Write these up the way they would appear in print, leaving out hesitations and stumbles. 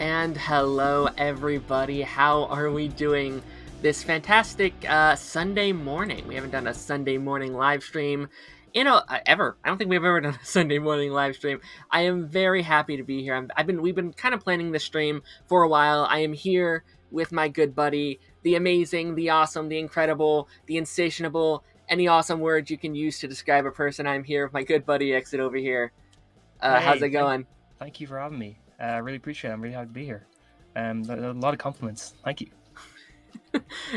And hello, everybody. How are we doing this fantastic Sunday morning? We haven't done a Sunday morning live stream, ever. I don't think we've ever done a Sunday morning live stream. I am very happy to be here. We've been kind of planning this stream for a while. I am here with my good buddy, the amazing, the awesome, the incredible, the insatiable, any awesome words you can use to describe a person. I'm here with my good buddy Exit over here. How's it going? Thank you for having me. I really appreciate it. I'm really happy to be here. A lot of compliments. Thank you.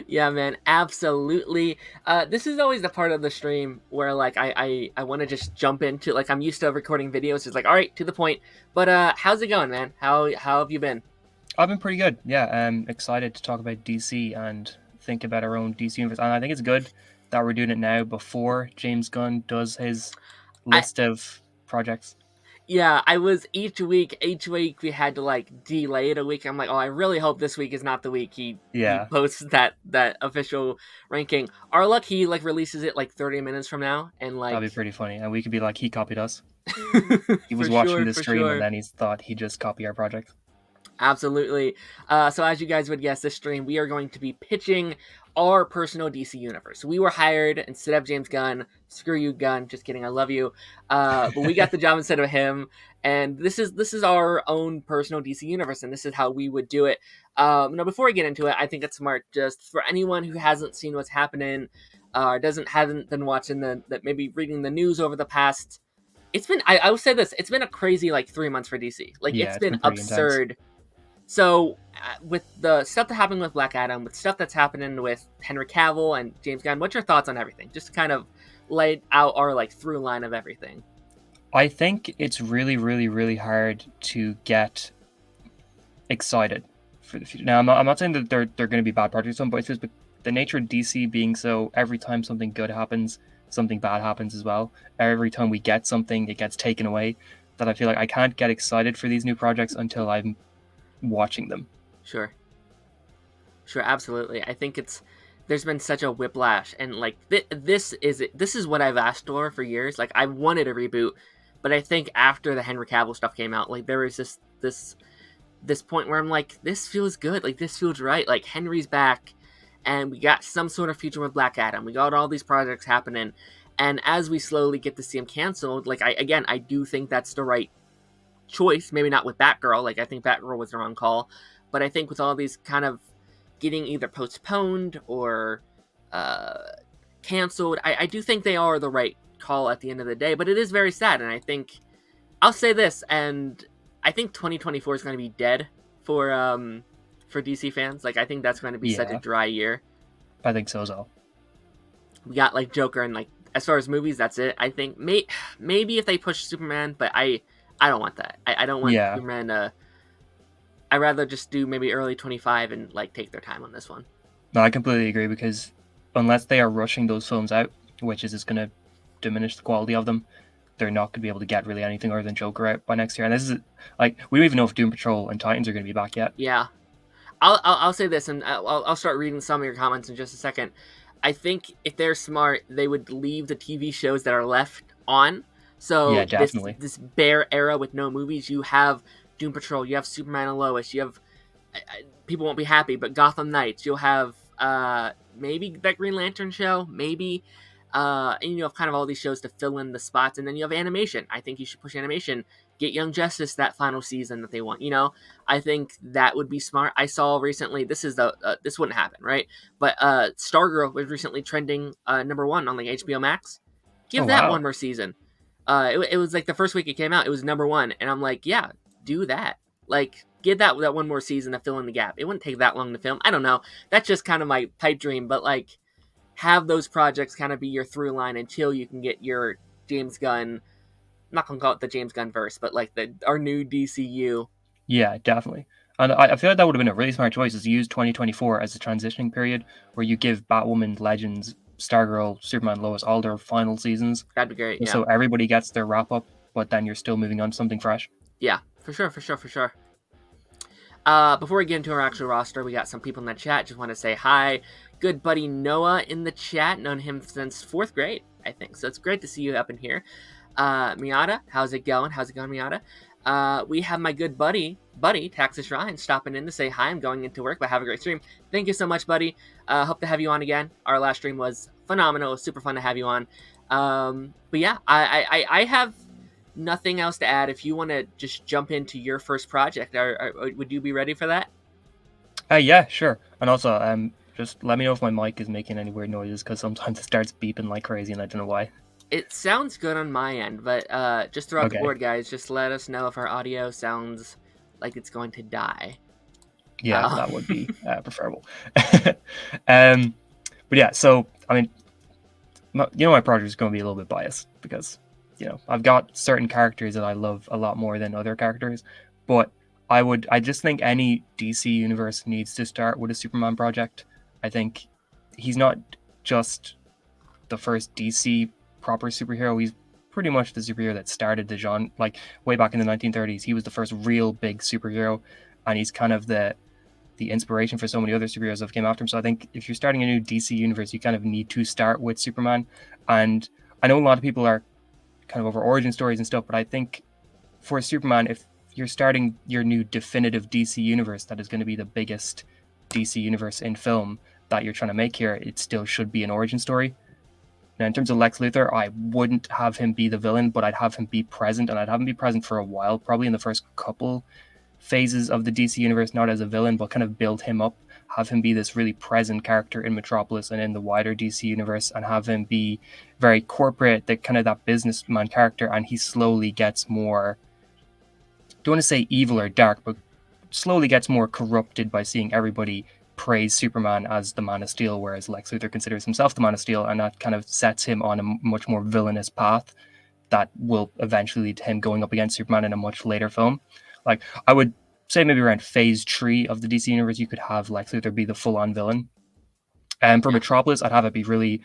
Yeah, man, absolutely. This is always the part of the stream where I want to just jump into, like, I'm used to recording videos. It's like, all right, to the point. But how's it going, man? How have you been? I've been pretty good. Yeah, I'm excited to talk about DC and think about our own DC universe. And I think it's good that we're doing it now before James Gunn does his list of projects. Yeah, I was each week we had to like delay it a week. I'm like, oh, I really hope this week is not the week he posts that official ranking. Our luck, he like releases it like 30 minutes from now, and like that'd be pretty funny. And we could be like, he copied us. He was watching the stream and then he thought he'd just copy our project. Absolutely. So as you guys would guess, this stream we are going to be pitching our personal DC universe. We were hired instead of James Gunn. Screw you, Gunn. Just kidding. I love you. But we got the job instead of him. And this is our own personal DC universe, and this is how we would do it. Now, before I get into it, I think it's smart just for anyone who hasn't seen what's happening, hasn't been watching that maybe reading the news over the past. It's been. I will say this. It's been a crazy 3 months for DC. It's been absurd. Intense. So, with the stuff that happened with Black Adam, with stuff that's happening with Henry Cavill and James Gunn, what's your thoughts on everything? Just to kind of lay out our through line of everything. I think it's really, really, really hard to get excited for the future. Now, I'm not saying that they're going to be bad projects, but it's just the nature of DC being so every time something good happens, something bad happens as well. Every time we get something, it gets taken away. That I feel like I can't get excited for these new projects until I'm watching them. Sure, absolutely. I think there's been such a whiplash, and this is what I've asked for years. I wanted a reboot, but I think after the Henry Cavill stuff came out, there was this point where I'm like, this feels good, this feels right. Henry's back, and we got some sort of future with Black Adam. We got all these projects happening, and as we slowly get to see him canceled, I do think that's the right choice. Maybe not with Batgirl. I think Batgirl was the wrong call, but I think with all these kind of getting either postponed or canceled, I do think they are the right call at the end of the day. But it is very sad, and I think I'll say this, and I think 2024 is going to be dead for DC fans. I think that's going to be such a dry year. I think so as well. We got Joker, and as far as movies, that's it. I think maybe if they push Superman, but I don't want that. I don't want Superman to... I'd rather just do maybe early 25 and take their time on this one. No, I completely agree, because unless they are rushing those films out, which is just going to diminish the quality of them, they're not going to be able to get really anything other than Joker out by next year. And this is we don't even know if Doom Patrol and Titans are going to be back yet. Yeah, I'll say this, and I'll start reading some of your comments in just a second. I think if they're smart, they would leave the TV shows that are left on. So yeah, definitely. This bare era with no movies, you have Doom Patrol, you have Superman and Lois, you have people won't be happy, but Gotham Knights, you'll have maybe that Green Lantern show, maybe, and you have kind of all these shows to fill in the spots, and then you have animation. I think you should push animation, get Young Justice that final season that they want. I think that would be smart. I saw recently, this wouldn't happen, right? But Stargirl was recently trending number 1 on HBO Max. Give that one more season. It was the first week it came out, it was number 1, and I'm like, yeah, do that. Get that one more season to fill in the gap. It wouldn't take that long to film. I don't know. That's just kind of my pipe dream, but have those projects kind of be your through line until you can get your James Gunn. I'm not gonna call it the James Gunn verse, but our new DCU. Yeah, definitely. And I feel like that would have been a really smart choice, is to use 2024 as a transitioning period where you give Batwoman, Legends, Stargirl, Superman, Lois all their final seasons. That'd be great. Yeah. So everybody gets their wrap up, but then you're still moving on to something fresh. Yeah, for sure. Before we get into our actual roster, we got some people in the chat. Just want to say hi. Good buddy Noah in the chat. Known him since 4th grade, I think. So it's great to see you up in here. Miata, how's it going? Miata? We have my good buddy, buddy, Taxis Ryan, stopping in to say hi. I'm going into work, but have a great stream. Thank you so much, buddy. Hope to have you on again. Our last stream was phenomenal. It was super fun to have you on. But yeah, I have nothing else to add. If you want to just jump into your first project, would you be ready for that? Yeah, sure. And also, just let me know if my mic is making any weird noises, because sometimes it starts beeping like crazy and I don't know why. It sounds good on my end, but just throughout the Okay. board, guys, just let us know if our audio sounds like it's going to die. Yeah, that would be preferable. But yeah, so I mean, my project is going to be a little bit biased because I've got certain characters that I love a lot more than other characters, but I just think any DC universe needs to start with a Superman project. I think he's not just the first DC proper superhero. He's pretty much the superhero that started the genre. Like way back in the 1930s, he was the first real big superhero, and he's kind of the inspiration for so many other superheroes that came after him. So I think if you're starting a new DC universe, you kind of need to start with Superman. And I know a lot of people are kind of over origin stories and stuff, but I think for Superman, if you're starting your new definitive DC universe that is going to be the biggest DC universe in film that you're trying to make here, it still should be an origin story. Now, in terms of Lex Luthor, I wouldn't have him be the villain, but I'd have him be present, and I'd have him be present for a while, probably in the first couple phases of the DC universe, not as a villain, but kind of build him up, have him be this really present character in Metropolis and in the wider DC universe, and have him be very corporate, that businessman character, and he slowly gets more, don't want to say evil or dark, but slowly gets more corrupted by seeing everybody praise Superman as the Man of Steel, whereas Lex Luthor considers himself the Man of Steel, and that kind of sets him on a much more villainous path that will eventually lead to him going up against Superman in a much later film. Like, I would say maybe around phase 3 of the DC universe, you could have Lex Luthor be the full-on villain. And for Metropolis, I'd have it be really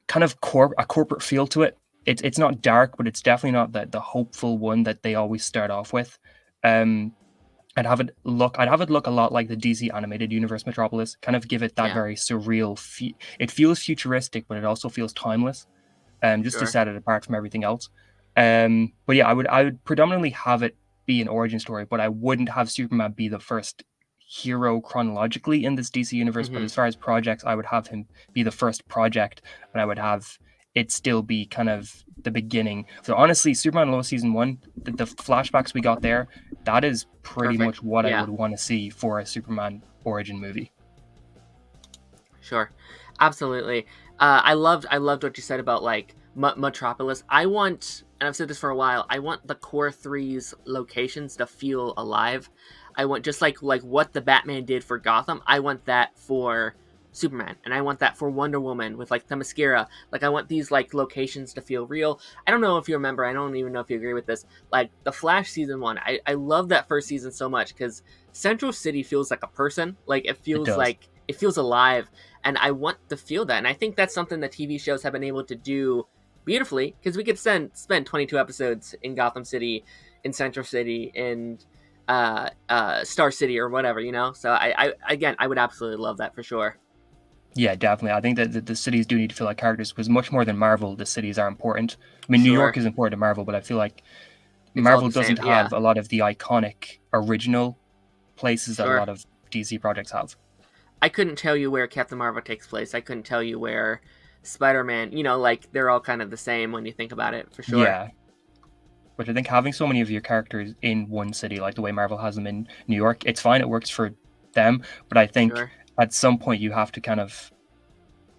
kind of a corporate feel to it. It's not dark, but it's definitely not the hopeful one that they always start off with. I'd have it look a lot like the DC animated universe Metropolis. Kind of give it that very surreal. It feels futuristic, but it also feels timeless. Just to set it apart from everything else. But yeah, I would predominantly have it be an origin story, but I wouldn't have Superman be the first hero chronologically in this DC universe. But as far as projects, I would have him be the first project, and I would have it still be kind of the beginning. So honestly, Superman Lois season 1, the flashbacks we got there, that is pretty much what I would want to see for a Superman origin movie. Sure, absolutely. I loved what you said about like Metropolis. I want, and I've said this for a while, I want the core three's locations to feel alive. I want just like what the Batman did for Gotham. I want that for Superman, and I want that for Wonder Woman with like Themyscira. Like, I want these like locations to feel real. I don't know if you remember, I don't even know if you agree with this, like the Flash season 1. I love that first season so much because Central City feels like a person. Like, it feels alive, and I want to feel that. And I think that's something that TV shows have been able to do beautifully, because we could spend 22 episodes in Gotham City, in Central City, in Star City, or whatever, so I would absolutely love that for sure. Yeah, definitely. I think that the cities do need to feel like characters, because much more than Marvel, the cities are important. I mean, New York is important to Marvel, but I feel like Marvel doesn't have a lot of the iconic original places that a lot of DC projects have. I couldn't tell you where Captain Marvel takes place. I couldn't tell you where Spider-Man, like they're all kind of the same when you think about it, for sure. Yeah. But I think having so many of your characters in one city, like the way Marvel has them in New York, it's fine. It works for them. But I think at some point you have to kind of...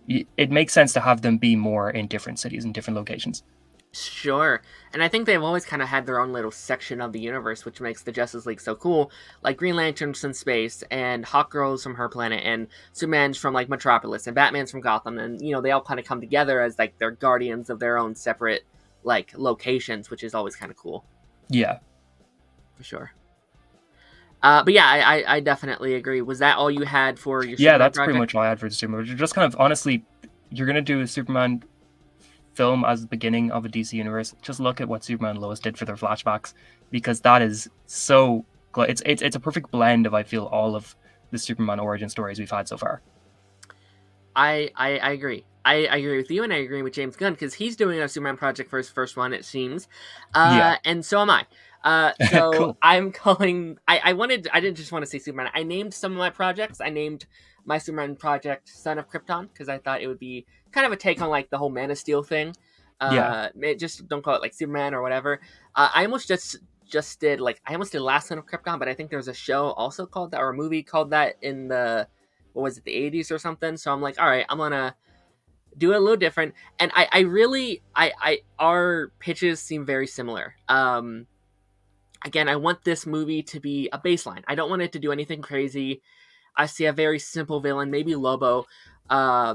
It makes sense to have them be more in different cities and different locations. Sure. And I think they've always kind of had their own little section of the universe, which makes the Justice League so cool. Like Green Lantern's from space, and Hawkgirl's from her planet, and Superman's from like Metropolis, and Batman's from Gotham, and they all kind of come together as like they're guardians of their own separate like locations, which is always kind of cool. Yeah. For sure. But yeah, I definitely agree. Was that all you had for your Superman that's project? pretty much all I had for the Superman. Just kind of, honestly, you're going to do a Superman film as the beginning of a DC universe. Just look at what Superman and Lois did for their flashbacks, because that is so... It's a perfect blend of, I feel, all of the Superman origin stories we've had so far. I agree. I agree with you, and I agree with James Gunn, because he's doing a Superman project for his first one, it seems. And so am I. So Cool. I'm calling. I didn't just want to say Superman. I named some of my projects. I named my Superman project Son of Krypton because I thought it would be kind of a take on like the whole Man of Steel thing. Yeah. Just don't call it like Superman or whatever. I almost just did like I almost did Last Son of Krypton, but I think there was a show also called that or a movie called that in the what was it, the 80s or something. So I'm like, all right, I'm gonna do it a little different. And I really I our pitches seem very similar. Again, I want this movie to be a baseline. I don't want it to do anything crazy. I see a very simple villain, maybe Lobo,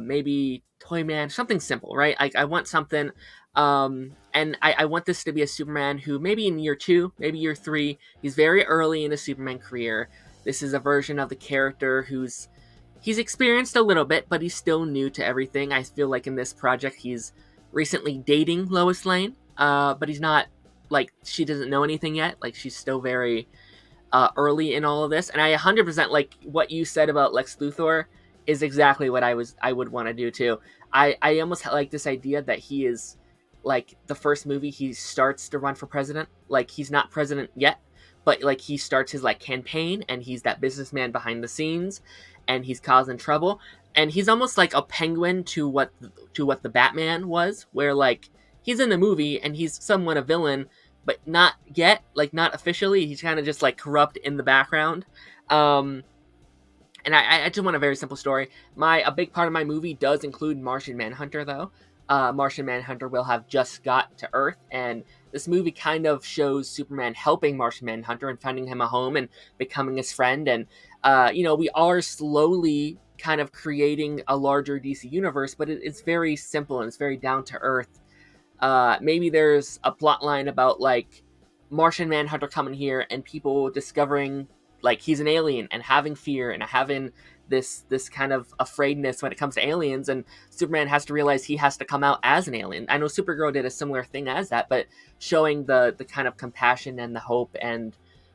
maybe Toyman, something simple, right? I want something, and I want this to be a Superman who maybe in year 2, maybe year 3, he's very early in his Superman career. This is a version of the character he's experienced a little bit, but he's still new to everything. I feel like in this project he's recently dating Lois Lane, but he's not like she doesn't know anything yet. Like she's still very early in all of this, and I 100% like what you said about Lex Luthor is exactly what I would want to do too. I almost like this idea that he is like the first movie he starts to run for president. Like he's not president yet, but like he starts his like campaign, and he's that businessman behind the scenes, and he's causing trouble, and he's almost like a penguin to what the Batman was, where like he's in the movie and he's somewhat a villain, but not yet, like not officially. He's kind of just like corrupt in the background. And I just want a very simple story. A big part of my movie does include Martian Manhunter, though. Martian Manhunter will have just got to Earth, and this movie kind of shows Superman helping Martian Manhunter and finding him a home and becoming his friend. And we are slowly kind of creating a larger DC universe, but it's very simple and it's very down to earth. Maybe there's a plot line about like Martian Manhunter coming here and people discovering like he's an alien and having fear and having this kind of afraidness when it comes to aliens, and Superman has to realize he has to come out as an alien. I know Supergirl did a similar thing as that, but showing the kind of compassion and the hope and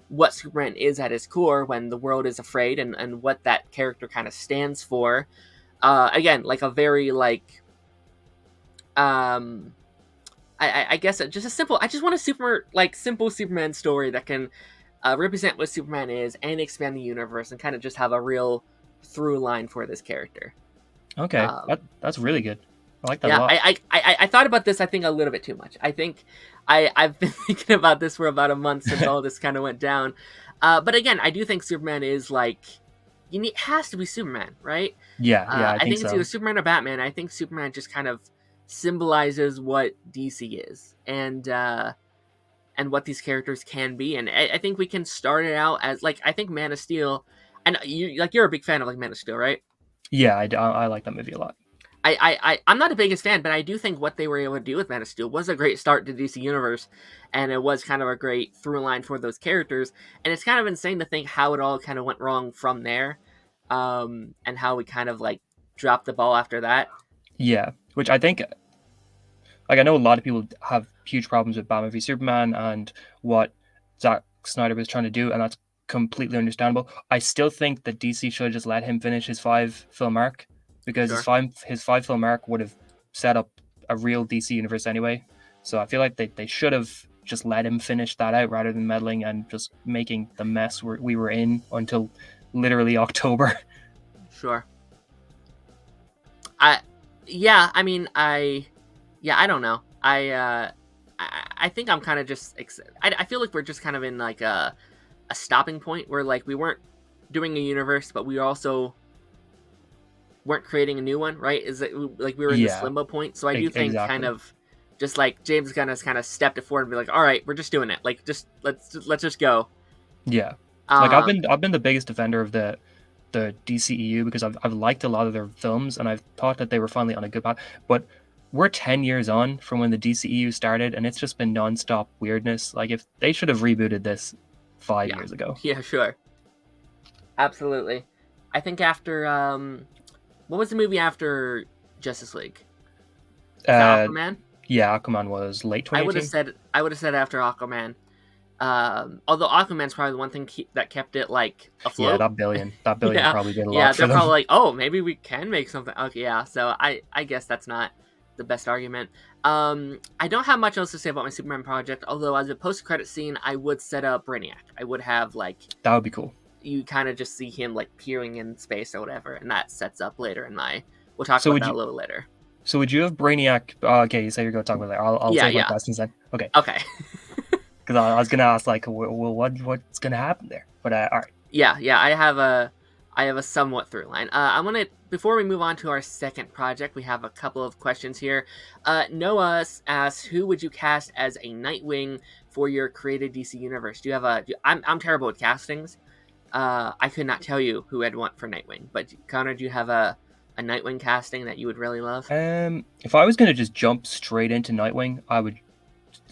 what Superman is at his core when the world is afraid, and what that character kind of stands for. Again, like a very like I guess just a simple. I just want a simple Superman story that can represent what Superman is and expand the universe and kind of just have a real through line for this character. Okay, that's really good. I like that a Yeah, lot. I thought about this. I think a little bit too much. I think I've been thinking about this for about a month since all this kind of went down. But again, I do think Superman is like has to be Superman, right? Yeah, I I think think it's so. either Superman or Batman. I think Superman just kind of symbolizes what DC is and what these characters can be. And I think we can start it out as like I think Man of Steel, and you're a big fan of like Man of Steel, right? Yeah, I like that movie a lot. I'm not the biggest fan, but I do think what they were able to do with Man of Steel was a great start to DC Universe, and it was kind of a great through line for those characters. And it's kind of insane to think how it all kind of went wrong from there, and how we kind of like dropped the ball after that. Yeah, which I think, like, I know a lot of people have huge problems with Batman v Superman and what Zack Snyder was trying to do, and that's completely understandable. I still think that DC should have just let him finish his 5-film arc, because Sure. his 5-film arc would have set up a real DC universe anyway. So I feel like they should have just let him finish that out rather than meddling and just making the mess we were in until literally October. Sure. I yeah, I mean I don't know. I think I'm kind of just I feel like we're just kind of in like a stopping point where like we weren't doing a universe, but we also weren't creating a new one, right? Is it like we were in this Yeah, limbo point? So I do think kind exactly. of just like James Gunn has kind of stepped it forward and be like, all right, we're just doing it. Like just let's just go. Yeah, like Um, I've been the biggest defender of the DCEU because I've liked a lot of their films and I've thought that they were finally on a good path. But we're 10 years on from when the DCEU started, and it's just been nonstop weirdness. Like, if they should have rebooted this 5 yeah, years ago. yeah, sure, absolutely. I think after what was the movie after Justice League? Is that Uh, Aquaman? yeah, Aquaman was late I 2018. would have said after Aquaman. Although Aquaman's probably the one thing that kept it like Yeah, afloat. that billion Yeah, probably did a yeah, lot for they're them. probably like, oh, maybe we can make something. Okay, yeah. So I guess that's not the best argument. I don't have much else to say about my Superman project. Although as a post-credit scene, I would set up Brainiac. I would have like That would be cool. you kind of just see him like peering in space or whatever, and that sets up later in my. We'll talk So about would that you? a little later. So would you have Brainiac? Okay, you say you're going to talk about that. I'll Yeah, save my yeah. questions then. Okay, Okay. because I was going to ask like, well, what's going to happen there? But all right. Yeah. I have a somewhat through line. I want to before we move on to our second project, we have a couple of questions here. Noah asks, "Who would you cast as a Nightwing for your created DC universe?" Do you have a? I'm terrible with castings. I could not tell you who I'd want for Nightwing, but Connor, do you have a Nightwing casting that you would really love? If I was going to just jump straight into Nightwing, I would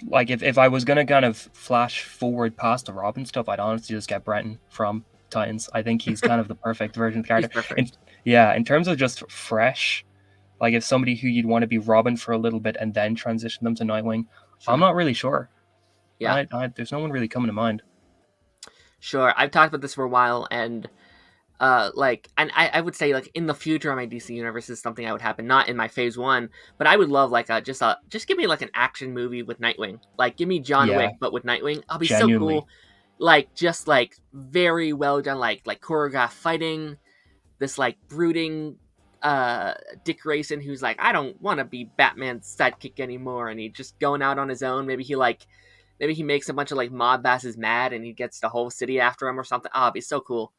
like if I was going to kind of flash forward past the Robin stuff, I'd honestly just get Brenton from Titans. I think he's kind of the perfect version of the He's character. perfect. In terms of just fresh, like if somebody who you'd want to be Robin for a little bit and then transition them to Nightwing, Sure. I'm not really sure. Yeah. There's no one really coming to mind. Sure. I've talked about this for a while, and I would say like in the future of my DC universe is something that would happen, not in my phase one, but I would love like just give me like an action movie with Nightwing. Like give me John Yeah, Wick but with Nightwing. I'll be so genuinely. cool. Like just like very well done, like choreographed fighting, this like brooding Dick Grayson who's like, I don't want to be Batman's sidekick anymore, and he just going out on his own. Maybe he makes a bunch of like mob bosses mad and he gets the whole city after him or something. Oh, it'd be so cool.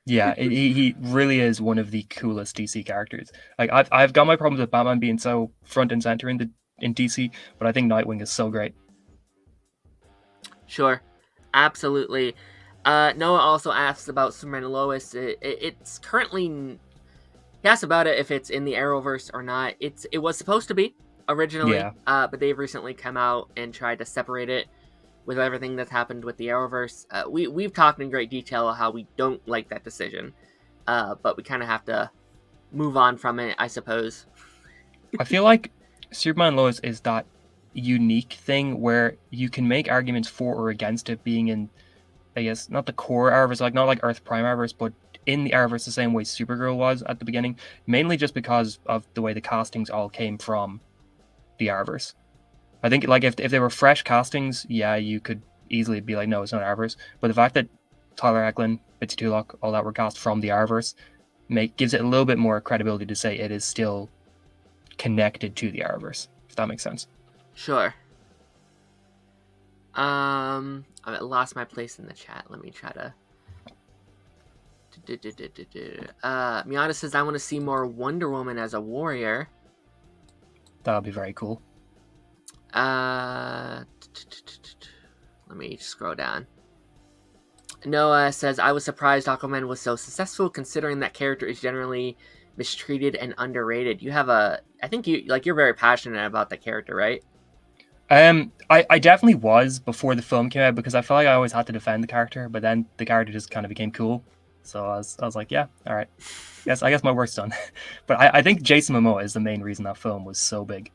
Yeah, he really is one of the coolest DC characters. Like I've got my problems with Batman being so front and center in DC, but I think Nightwing is so great. Sure, absolutely. Noah also asks about Superman and Lois. It's currently he asked about it if it's in the Arrowverse or not. It was supposed to be originally, Yeah, but they've recently come out and tried to separate it with everything that's happened with the Arrowverse. We've talked in great detail how we don't like that decision, but we kind of have to move on from it, I suppose. I feel like Superman and Lois is that unique thing where you can make arguments for or against it being in, I guess, not the core Arrowverse, like not like Earth Prime Arrowverse, but in the Arrowverse the same way Supergirl was at the beginning, mainly just because of the way the castings all came from the Arrowverse. I think like if they were fresh castings, yeah, you could easily be like, no, it's not Arrowverse. But the fact that Tyler Eklund, Bitsy Tulloch, all that were cast from the Arrowverse, gives it a little bit more credibility to say it is still connected to the Arrowverse, if that makes sense. Sure. I lost my place in the chat. Let me try to. Miata says, I want to see more Wonder Woman as a warrior. That would be very cool. Let me scroll down. Noah says, I was surprised Aquaman was so successful considering that character is generally mistreated and underrated. You have I think you're very passionate about that character, right? I definitely was before the film came out because I felt like I always had to defend the character, but then the character just kind of became cool. So I was like, yeah, all right. I guess my work's done. But I think Jason Momoa is the main reason that film was so big.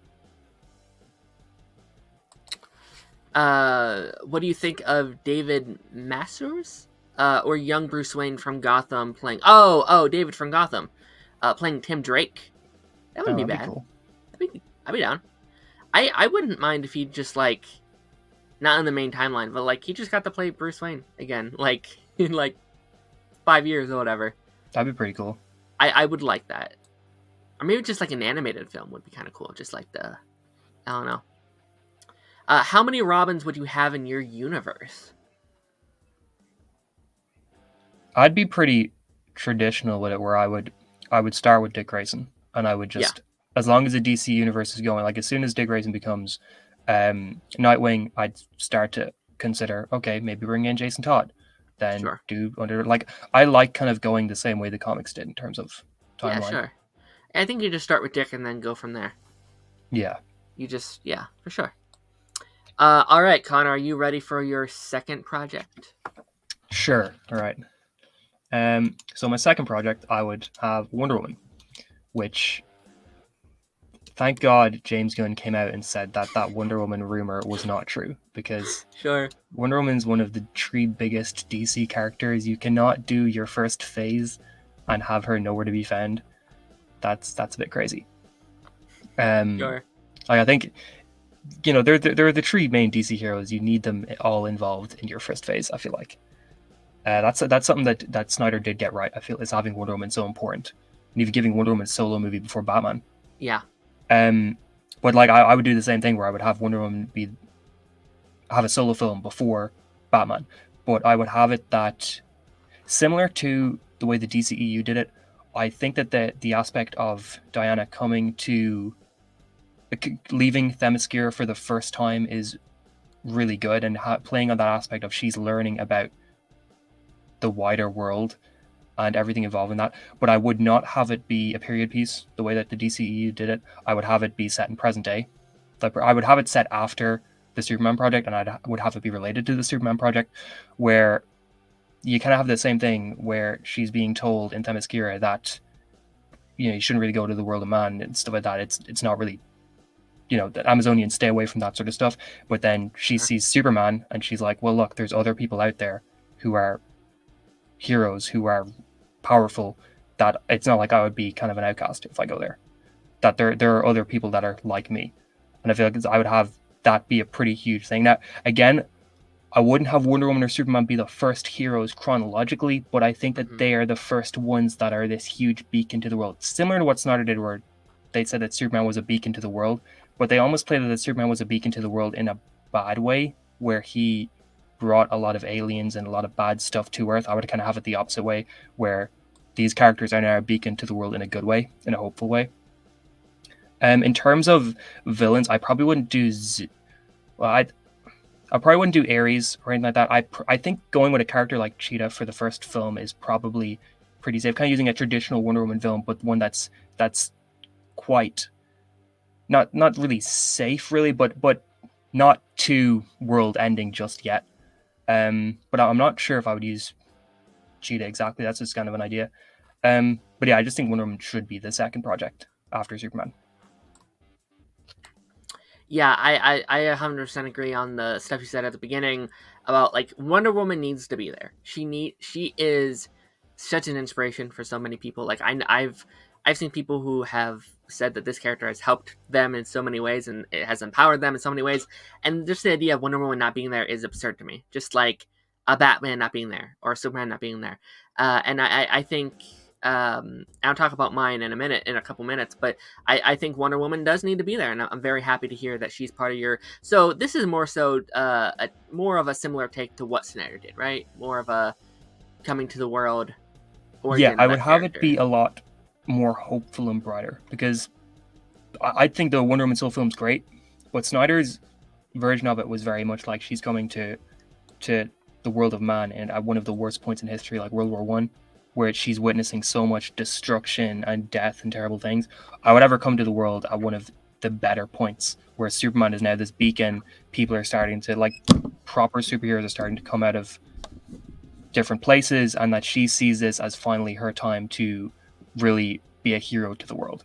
What do you think of David Masters? Or young Bruce Wayne from Gotham playing David from Gotham. Playing Tim Drake. That wouldn't Oh, be that'd be bad. cool. I'd be down. I wouldn't mind if he just like not in the main timeline, but like he just got to play Bruce Wayne again, like in like 5 years or whatever. That'd be pretty cool. I would like that. Or maybe just like an animated film would be kind of cool. Just like I don't know. How many Robins would you have in your universe? I'd be pretty traditional with it, where I would start with Dick Grayson, and I would just, as long as the DC universe is going, like as soon as Dick Grayson becomes Nightwing, I'd start to consider, okay, maybe bring in Jason Todd, then Sure. do under like I like kind of going the same way the comics did in terms of timeline. Yeah, sure. I think you just start with Dick and then go from there. Yeah. For sure. All right, Connor, are you ready for your second project? Sure. All right. So my second project, I would have Wonder Woman, which, thank God, James Gunn came out and said that Wonder Woman rumor was not true, because Sure. Wonder Woman is one of the three biggest DC characters. You cannot do your first phase and have her nowhere to be found. That's a bit crazy. Sure. Like I think they're the three main DC heroes. You need them all involved in your first phase. I feel like that's something that Snyder did get right. I feel is having Wonder Woman so important, and even giving Wonder Woman a solo movie before Batman. Yeah. Um, but like I would do the same thing where I would have Wonder Woman have a solo film before Batman, but I would have it that similar to the way the DCEU did it. I think that the aspect of Diana coming to leaving Themyscira for the first time is really good, and playing on that aspect of she's learning about the wider world and everything involved in that. But I would not have it be a period piece the way that the DCEU did it. I would have it be set in present day. Like I would have it set after the Superman project, and I would have it be related to the Superman project, where you kind of have the same thing where she's being told in Themyscira that you shouldn't really go to the world of man and stuff like that. It's not really the Amazonians stay away from that sort of stuff. But then she sees Superman and she's like, well, look, there's other people out there who are heroes, who are powerful, that it's not like I would be kind of an outcast if I go there. That there are other people that are like me. And I feel like I would have that be a pretty huge thing. Now, again, I wouldn't have Wonder Woman or Superman be the first heroes chronologically, but I think that they are the first ones that are this huge beacon to the world. Similar to what Snyder did, where they said that Superman was a beacon to the world, but they almost played that Superman was a beacon to the world in a bad way, where he brought a lot of aliens and a lot of bad stuff to Earth. I would kind of have it the opposite way, where these characters are now a beacon to the world in a good way, in a hopeful way. In terms of villains, I probably wouldn't do I probably wouldn't do Ares or anything like that. I think going with a character like Cheetah for the first film is probably pretty safe. Kind of using a traditional Wonder Woman villain, but one that's quite not really safe, really, but not too world ending just yet. But I'm not sure if I would use Cheetah exactly. That's just kind of an idea. But yeah, I just think Wonder Woman should be the second project after Superman. Yeah, I 100% agree on the stuff you said at the beginning about like Wonder Woman needs to be there. She is such an inspiration for so many people. Like I've seen people who have said that this character has helped them in so many ways and it has empowered them in so many ways. And just the idea of Wonder Woman not being there is absurd to me. Just like a Batman not being there or Superman not being there. And I think I'll talk about mine in a couple minutes, but I think Wonder Woman does need to be there, and I'm very happy to hear that she's part of your. So this is more so more of a similar take to what Snyder did, right? More of a coming to the world. Yeah, I would have it be a lot more hopeful and brighter, because I think the Wonder Woman solo film's great, but Snyder's version of it was very much like she's coming to the world of man, and at one of the worst points in history, like World War One, where she's witnessing so much destruction and death and terrible things. I would ever come to the world at one of the better points, where Superman is now this beacon. People are starting to, like, proper superheroes are starting to come out of different places, and that she sees this as finally her time to really be a hero to the world.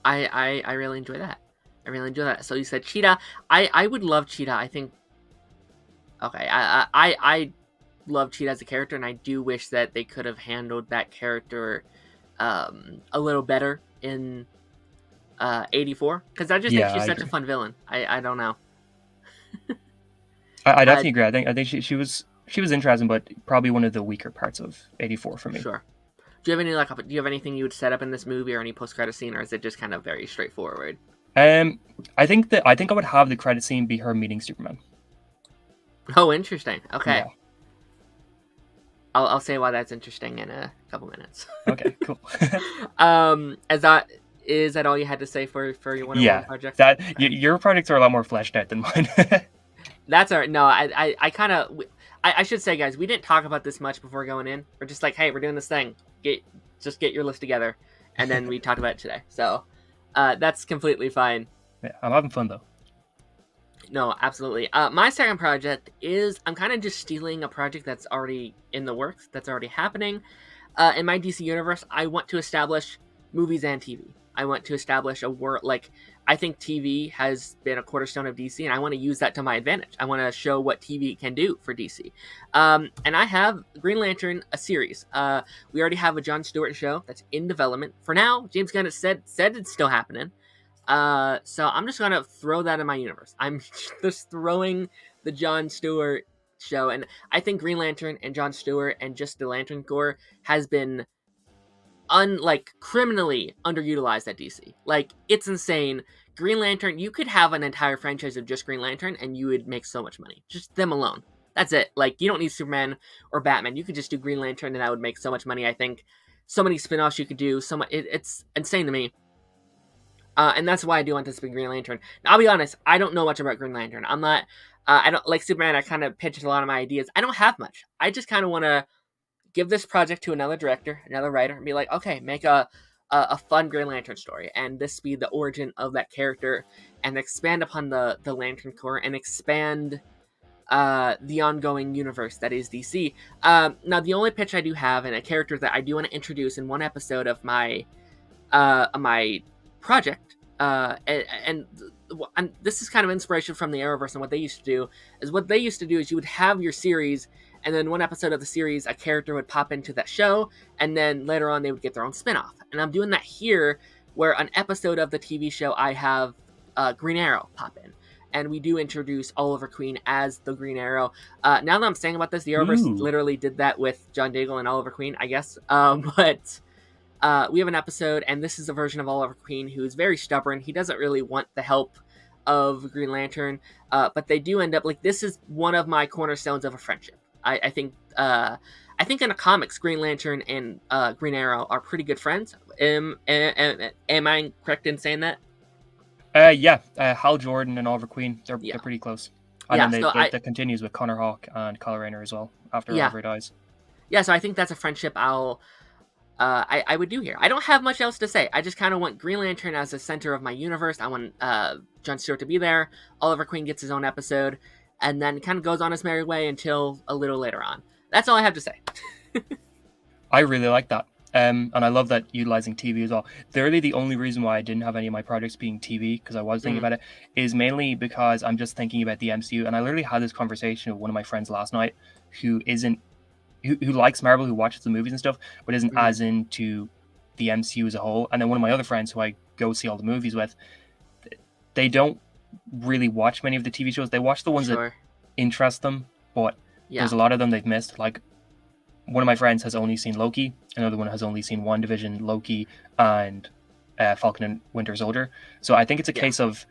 I really enjoy that. I really enjoy that. So you said Cheetah. I would love Cheetah. I think. Okay, I love Cheetah as a character, and I do wish that they could have handled that character a little better in 84, because I just think she's such a fun villain. I don't know. I definitely agree. I think she was interesting, but probably one of the weaker parts of 84 for me. Sure. Do you have anything you would set up in this movie or any post-credit scene, or is it just kind of very straightforward? I think I would have the credit scene be her meeting Superman. Oh, interesting. Okay. Yeah. I'll say why that's interesting in a couple minutes. Okay, cool. Is that all you had to say for your Wonder Woman project? Your projects are a lot more fleshed out than mine. That's all right. No, I kind of I should say, guys, we didn't talk about this much before going in. We're just like, hey, we're doing this thing. Just get your list together, and then we talked about it today. So that's completely fine. Yeah, I'm having fun though. No, absolutely. My second project is I'm kind of just stealing a project that's already in the works, that's already happening. In my DC universe, I want to establish movies and TV. I want to establish a world, like, I think TV has been a cornerstone of DC, and I want to use that to my advantage. I want to show what TV can do for DC. And I have Green Lantern, a series. We already have a Jon Stewart show that's in development. For now, James Gunn has said it's still happening. So I'm just gonna throw that in my universe. I'm just throwing the Jon Stewart show, and I think Green Lantern and Jon Stewart and just the Lantern Corps has been criminally underutilized at DC. Like, it's insane. Green Lantern, you could have an entire franchise of just Green Lantern and you would make so much money. Just them alone. That's it. Like, you don't need Superman or Batman. You could just do Green Lantern and that would make so much money, I think. So many spin-offs you could do. It's insane to me. And that's why I do want this to be Green Lantern. Now, I'll be honest, I don't know much about Green Lantern. I'm not, I don't, like Superman, I kind of pitched a lot of my ideas. I don't have much. I just kind of want to give this project to another director, another writer, and be like, okay, make a fun Green Lantern story, and this be the origin of that character, and expand upon the Lantern Corps, and expand the ongoing universe that is DC. Now, the only pitch I do have, and a character that I do want to introduce in one episode of my project, and this is kind of inspiration from the Arrowverse and what they used to do. What they used to do is you would have your series, and then one episode of the series, a character would pop into that show, and then later on they would get their own spinoff. And I'm doing that here, where an episode of the TV show I have Green Arrow pop in, and we do introduce Oliver Queen as the Green Arrow. Now that I'm saying about this, the Arrowverse literally did that with John Diggle and Oliver Queen, I guess. But we have an episode, and this is a version of Oliver Queen who is very stubborn. He doesn't really want the help of Green Lantern, but they do end up, like, this is one of my cornerstones of a friendship. I think in the comics, Green Lantern and Green Arrow are pretty good friends. Am I correct in saying that? Yeah. Hal Jordan and Oliver Queen, they're pretty close. And then that continues with Connor Hawke and Kyle Rayner as well after Oliver dies. Yeah, so I think that's a friendship I would do here. I don't have much else to say. I just kind of want Green Lantern as the center of my universe. I want Jon Stewart to be there. Oliver Queen gets his own episode, and then kind of goes on his merry way until a little later on. That's all I have to say. I really like that. And I love that utilizing TV as well. Literally, the only reason why I didn't have any of my projects being TV, because I was thinking about it, is mainly because I'm just thinking about the MCU. And I literally had this conversation with one of my friends last night who likes Marvel, who watches the movies and stuff, but isn't as into the MCU as a whole. And then one of my other friends who I go see all the movies with, they don't really watch many of the TV shows. They watch the ones that interest them, but there's a lot of them they've missed. Like, one of my friends has only seen Loki, another one has only seen WandaVision, Loki, and Falcon and Winter Soldier. So I think it's a case of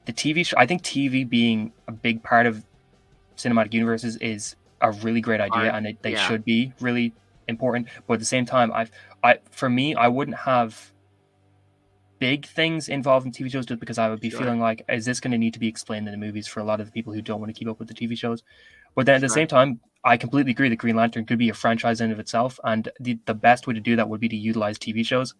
the TV show. I think TV being a big part of cinematic universes is a really great idea, and they should be really important. But at the same time, for me, I wouldn't have big things involved in TV shows just because I would be feeling like, is this going to need to be explained in the movies for a lot of the people who don't want to keep up with the TV shows? But then at the same time, I completely agree that Green Lantern could be a franchise in of itself, and the best way to do that would be to utilize TV shows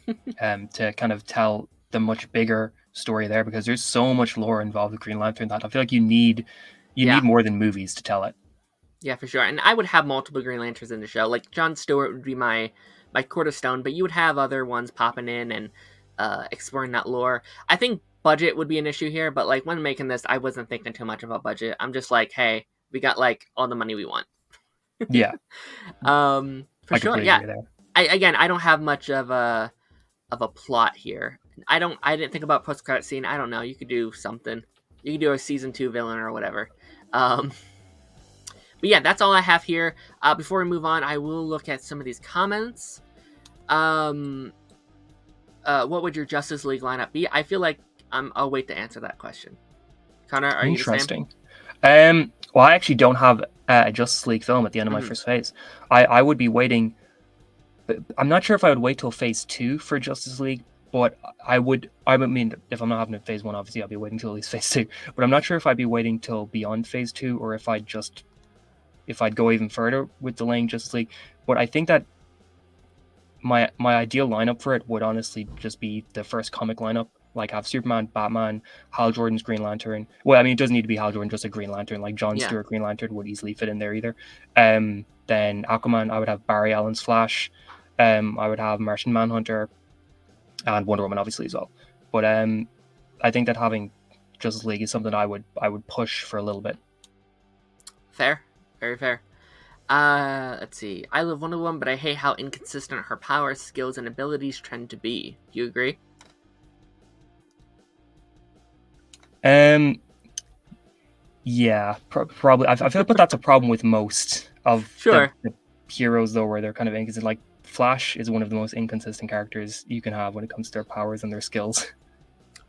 to kind of tell the much bigger story there, because there's so much lore involved with Green Lantern that I feel like you need more than movies to tell it. Yeah, for sure. And I would have multiple Green Lanterns in the show. Like, Jon Stewart would be my cornerstone, but you would have other ones popping in and exploring that lore. I think budget would be an issue here, but like, when making this, I wasn't thinking too much about budget. I'm just like, hey, we got like all the money we want. Yeah. For sure. Yeah. I don't have much of a plot here. I didn't think about post-credit scene. I don't know. You could do something. You could do a season 2 villain or whatever. But yeah, that's all I have here. Before we move on, I will look at some of these comments. What would your Justice League lineup be? I feel like I'll wait to answer that question. Connor, are you the same? Well, I actually don't have a Justice League film at the end of my first phase. I would be waiting. I'm not sure if I would wait till phase 2 for Justice League, but I mean, if I'm not having a phase 1, obviously I'll be waiting till at least phase 2. But I'm not sure if I'd be waiting till beyond phase 2, or if I'd go even further with delaying Justice League. But I think that my ideal lineup for it would honestly just be the first comic lineup. Like, have Superman, Batman, Hal Jordan's Green Lantern. Well, I mean, it doesn't need to be Hal Jordan, just a Green Lantern. Like, Jon Stewart Green Lantern would easily fit in there either. Then Aquaman, I would have Barry Allen's Flash. I would have Martian Manhunter, and Wonder Woman obviously as well. But I think that having Justice League is something I would push for a little bit. Fair. Very fair. Let's see. I love Wonder Woman, but I hate how inconsistent her powers, skills, and abilities tend to be. Do you agree? Um, yeah, probably. I feel like, but that's a problem with most of Sure. the heroes, though, where they're kind of inconsistent. Like Flash is one of the most inconsistent characters you can have when it comes to their powers and their skills.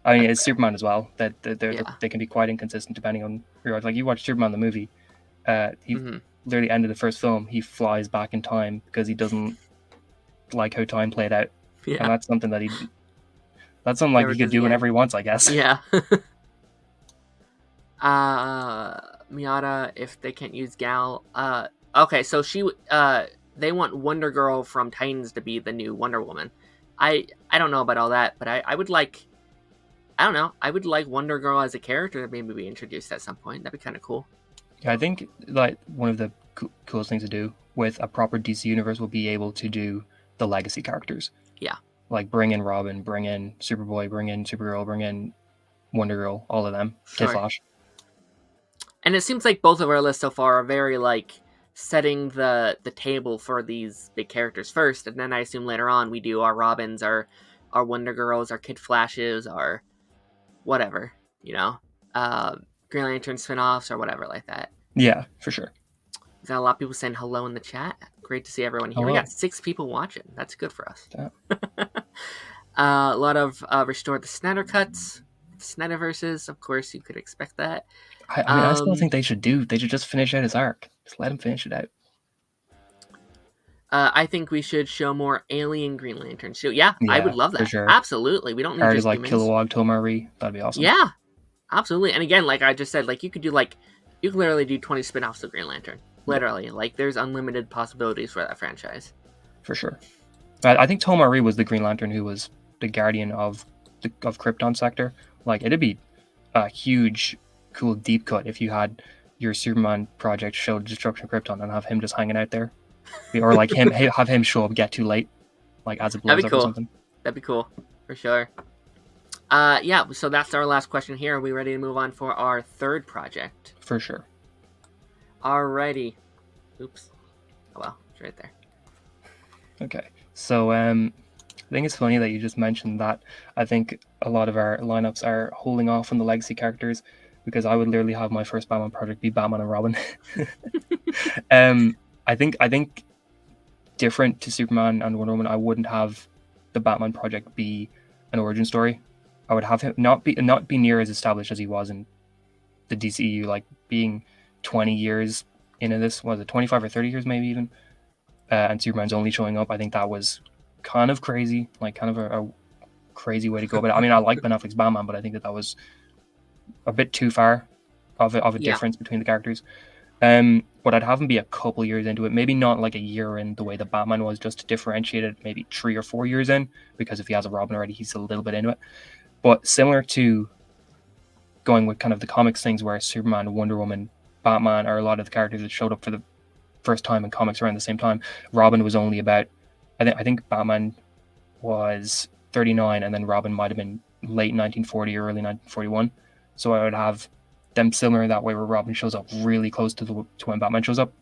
I mean, That's it's fair. Superman as well. That Yeah. they can be quite inconsistent depending on your like. You watch Superman the movie, he Hmm. literally ended the first film. He flies back in time because he doesn't like how time played out, and Yeah. that's something that that's something like Never he could does do whenever again. he wants, I guess. Yeah. Miata, if they can't use Gal. Okay, so they want Wonder Girl from Titans to be the new Wonder Woman. I don't know about all that, but I would like. I don't know. I would like Wonder Girl as a character to maybe be introduced at some point. That'd be kind of cool. Yeah, I think like one of the coolest things to do with a proper DC universe will be able to do the legacy characters. Yeah. Like bring in Robin, bring in Superboy, bring in Supergirl, bring in Wonder Girl, all of them. Kid Sure. Flash. And it seems like both of our lists so far are very like setting the table for these big characters first, and then I assume later on we do our Robins, our Wonder Girls, our Kid Flashes, our whatever, you know, uh, Green Lantern spinoffs or whatever like that. Yeah, for sure. We got a lot of people saying hello in the chat. Great to see everyone here. We Hello. got 6 people watching. That's good for us. Yeah. A lot of restored the Snyder cuts, Snyderverses. Of course, you could expect that. I mean, I still think they should just finish out his arc. Just let him finish it out. I think we should show more alien Green Lanterns too. Yeah, I would Yeah, love for that. sure. Absolutely. We don't need Artists just like humans. Kilowog, Tomari, that'd be awesome. Yeah, absolutely. And again, like I just said, like you could literally do 20 spin-offs of Green Lantern. Literally. Like there's unlimited possibilities for that franchise. For sure. I think Tomari was the Green Lantern who was the guardian of Krypton sector. Like it'd be a huge, cool deep cut if you had your Superman project show Destruction of Krypton and have him just hanging out there, or like have him show up get too late, like as it blows That'd be up or cool. something. That'd be cool for sure. Yeah. So that's our last question here. Are we ready to move on for our third project? For sure. Alrighty. Oops. Oh well, it's right there. Okay. So I think it's funny that you just mentioned that. I think a lot of our lineups are holding off on the legacy characters because I would literally have my first Batman project be Batman and Robin. I think different to Superman and Wonder Woman, I wouldn't have the Batman project be an origin story. I would have him not be near as established as he was in the DCEU, like being 20 years into this. Was it 25 or 30 years maybe even? And Superman's only showing up. I think that was kind of crazy, like kind of a crazy way to go about it. I mean, I like Ben Affleck's Batman, but I think that was a bit too far of a difference between the characters. But I'd have him be a couple years into it, maybe not like a year in the way that Batman was, just to differentiate it, maybe 3 or 4 years in, because if he has a Robin already, he's a little bit into it. But similar to going with kind of the comics things where Superman, Wonder Woman, Batman are a lot of the characters that showed up for the first time in comics around the same time. Robin was only about, I think Batman was 39 and then Robin might have been late 1940 or early 1941. So I would have them similar in that way where Robin shows up really close to when Batman shows up.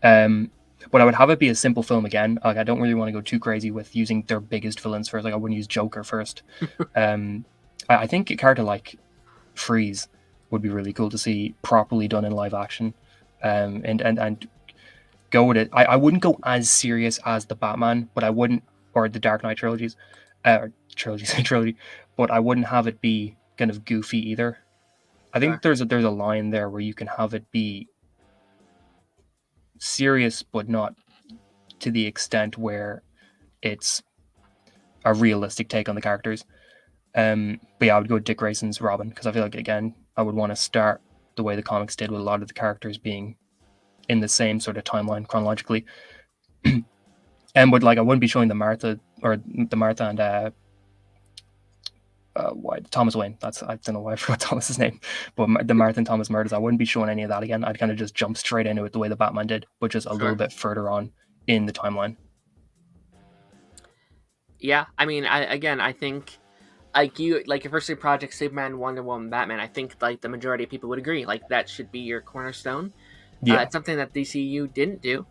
But I would have it be a simple film again. Like I don't really want to go too crazy with using their biggest villains first. Like I wouldn't use Joker first. I think a character like Freeze would be really cool to see properly done in live action. And go with it. I wouldn't go as serious as the Batman, but I wouldn't, or the Dark Knight trilogy, but I wouldn't have it be kind of goofy either. I think there's a line there where you can have it be serious, but not to the extent where it's a realistic take on the characters. But yeah, I would go with Dick Grayson's Robin because I feel like again I would want to start the way the comics did with a lot of the characters being in the same sort of timeline chronologically. But like I wouldn't be showing the Martha and Thomas Wayne. I don't know why I forgot Thomas's name, but the Martha and Thomas murders. I wouldn't be showing any of that again. I'd kind of just jump straight into it the way the Batman did, but just a little bit further on in the timeline. Yeah, I mean, I think like your first 3 projects, Superman, Wonder Woman, Batman. I think like the majority of people would agree, like that should be your cornerstone. Yeah, it's something that DCU didn't do.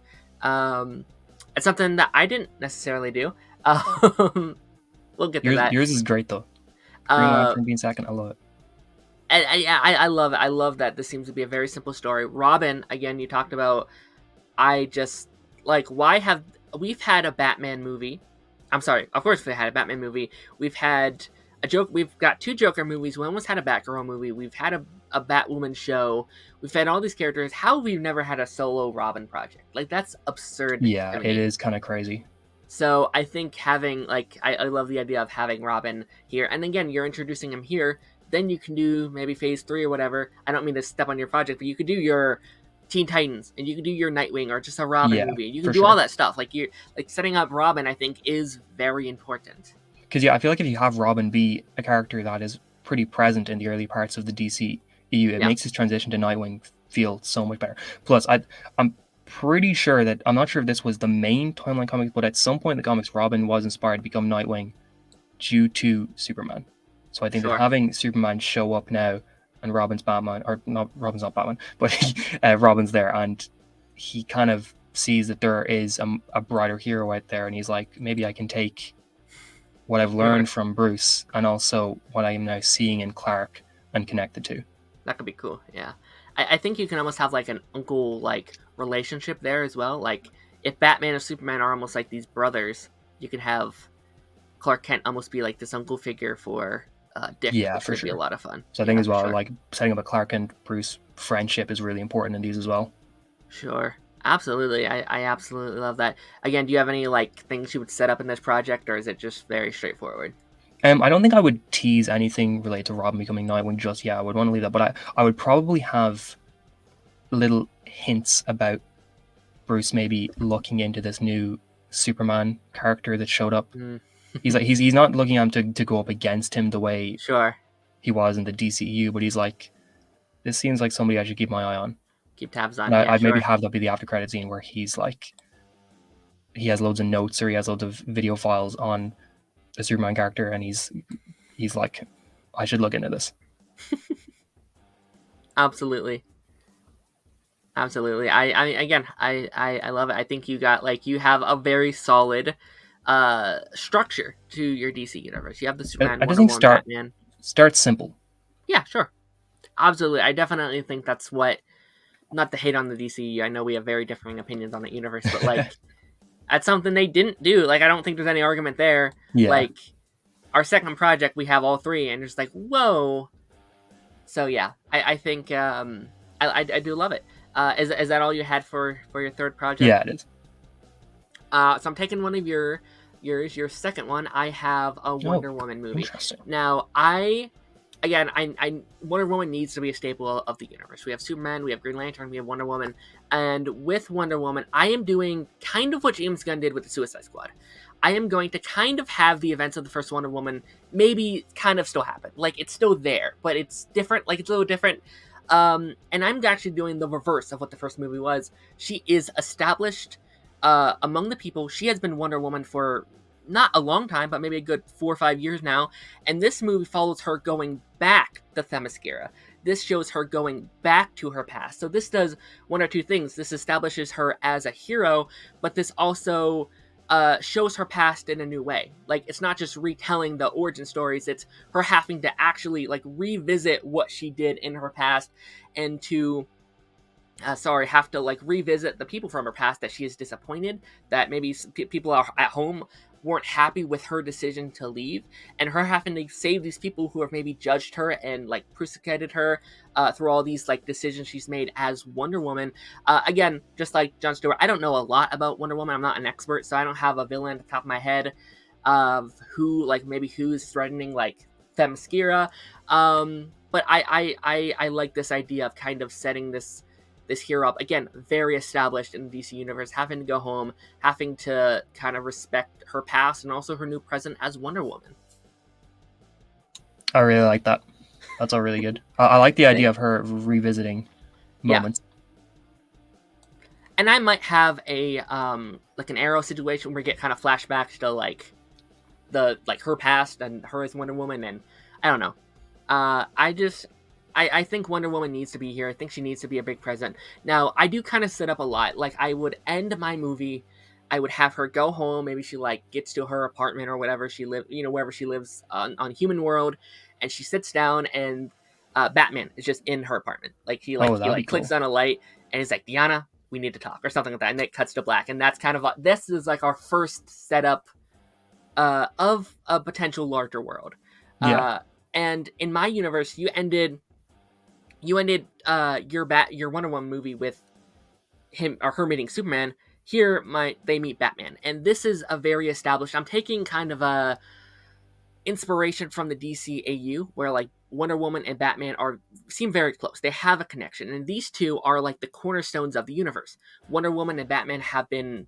It's something that I didn't necessarily do. We'll get to that. Yours is great though. Green Lantern being second, I love it. I love it. I love that this seems to be a very simple story. Robin, again, you talked about. I just like why have we've had a Batman movie. I'm sorry. Of course, we had a Batman movie. We've had a joke. We've got two Joker movies. We almost had a Batgirl movie. We've had a Batwoman show. We've had all these characters. How have we never had a solo Robin project? Like that's absurd Yeah, to it me. is kind of crazy. So I think having like I love the idea of having Robin here, and again you're introducing him here. Then you can do maybe phase 3 or whatever. I don't mean to step on your project, but you could do your Teen Titans and you could do your Nightwing or just a Robin Yeah, movie. You can for do all sure. that stuff. Like you like setting up Robin, I think is very important. Because yeah, I feel like if you have Robin be a character that is pretty present in the early parts of the DC EU, it Yeah, makes his transition to Nightwing feel so much better. Plus, I'm pretty sure that I'm not sure if this was the main timeline comics, but at some point in the comics, Robin was inspired to become Nightwing due to Superman. So I think that sure. having Superman show up now and Robin's Batman, or not Robin's not Batman, but Robin's there, and he kind of sees that there is a brighter hero out there, and he's like, maybe I can take what I've Sure. learned from Bruce and also what I am now seeing in Clark and connect the two. That could be cool. Yeah, I think you can almost have like an uncle like relationship there as well. Like if Batman and Superman are almost like these brothers, you could have Clark Kent almost be like this uncle figure for Dick, Yeah, which for could be a sure. lot of fun. So I think Yeah, as for well, sure. like setting up a Clark and Bruce friendship is really important in these as well. Sure. Absolutely. I absolutely love that. Again, do you have any like things you would set up in this project or is it just very straightforward? I don't think I would tease anything related to Robin becoming Nightwing just yet. I would want to leave that, but I would probably have little hints about Bruce maybe looking into this new Superman character that showed up. Mm, He's not looking at him to go up against him the way sure. he was in the DCU, but he's like, this seems like somebody I should keep my eye on. Keep tabs And on. Yeah, I'd maybe sure. have that be the after credit scene where he's like, he has loads of notes or he has loads of video files on a Superman character, and he's like, I should look into this. Absolutely. Absolutely. I again, I love it. I think you got like you have a very solid structure to your DC universe. You have the Superman, I just Wonder think Woman, Batman. start simple. Yeah, sure. Absolutely. I definitely think that's what not to hate on the DC. I know we have very differing opinions on the universe, but like that's something they didn't do. Like I don't think there's any argument there. Yeah. Like our second project, we have all three, and it's like whoa. So yeah, I think I do love it. Is that all you had for your third project? Yeah, it is. So I'm taking one of your second one. I have a Oh, Wonder Woman movie. interesting. Now I Wonder Woman needs to be a staple of the universe. We have Superman, we have Green Lantern, we have Wonder Woman, and with Wonder Woman, I am doing kind of what James Gunn did with the Suicide Squad. I am going to kind of have the events of the first Wonder Woman maybe kind of still happen. Like it's still there, but it's different. Like it's a little different. And I'm actually doing the reverse of what the first movie was. She is established among the people. She has been Wonder Woman for not a long time, but maybe a good 4 or 5 years now. And this movie follows her going back to Themyscira. This shows her going back to her past. So this does one or two things. This establishes her as a hero, but this also shows her past in a new way. Like it's not just retelling the origin stories; it's her having to actually like revisit what she did in her past, and to have to like revisit the people from her past that she is disappointed that maybe people are at home weren't happy with her decision to leave, and her having to save these people who have maybe judged her and like persecuted her through all these like decisions she's made as Wonder Woman. Again, just like Jon Stewart, I don't know a lot about Wonder Woman. I'm not an expert, so I don't have a villain at the top of my head of who like maybe who's threatening like Themyscira. But I like this idea of kind of setting this hero up again, very established in the DC universe, having to go home, having to kind of respect her past and also her new present as Wonder Woman. I really like that. That's all really good. I like the idea Thank- of her revisiting Yeah. moments. And I might have a like an Arrow situation where we get kind of flashbacks to like the like her past and her as Wonder Woman, and I don't know. I think Wonder Woman needs to be here. I think she needs to be a big present. Now, I do kind of set up a lot. Like, I would end my movie, I would have her go home. Maybe she, like, gets to her apartment or whatever she lives, wherever she lives on Human World. And she sits down and Batman is just in her apartment. Like he Oh, that'd be clicks cool. on a light and he's like, Diana, we need to talk or something like that, and it cuts to black, and that's kind of this is like our first setup of a potential larger world. Yeah. And in my universe, you ended your Wonder Woman movie with him or her meeting Superman. Here, they meet Batman, and this is a very established. I'm taking kind of a inspiration from the DCAU, where like Wonder Woman and Batman seem very close. They have a connection, and these two are like the cornerstones of the universe. Wonder Woman and Batman have been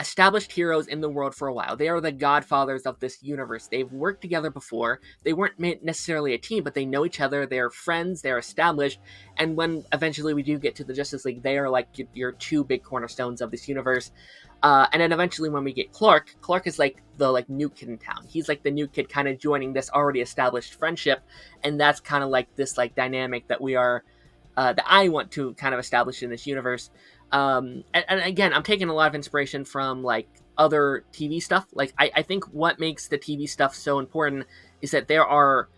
established heroes in the world for a while. They are the godfathers of this universe. They've worked together before. They weren't necessarily a team, but they know each other. They're friends. They're established. And when eventually we do get to the Justice League, they are like your two big cornerstones of this universe. And then eventually when we get Clark is like the new kid in town. He's like the new kid kind of joining this already established friendship. And that's kind of like this like dynamic that that I want to kind of establish in this universe. And again, I'm taking a lot of inspiration from like other TV stuff. Like I think what makes the TV stuff so important is that there are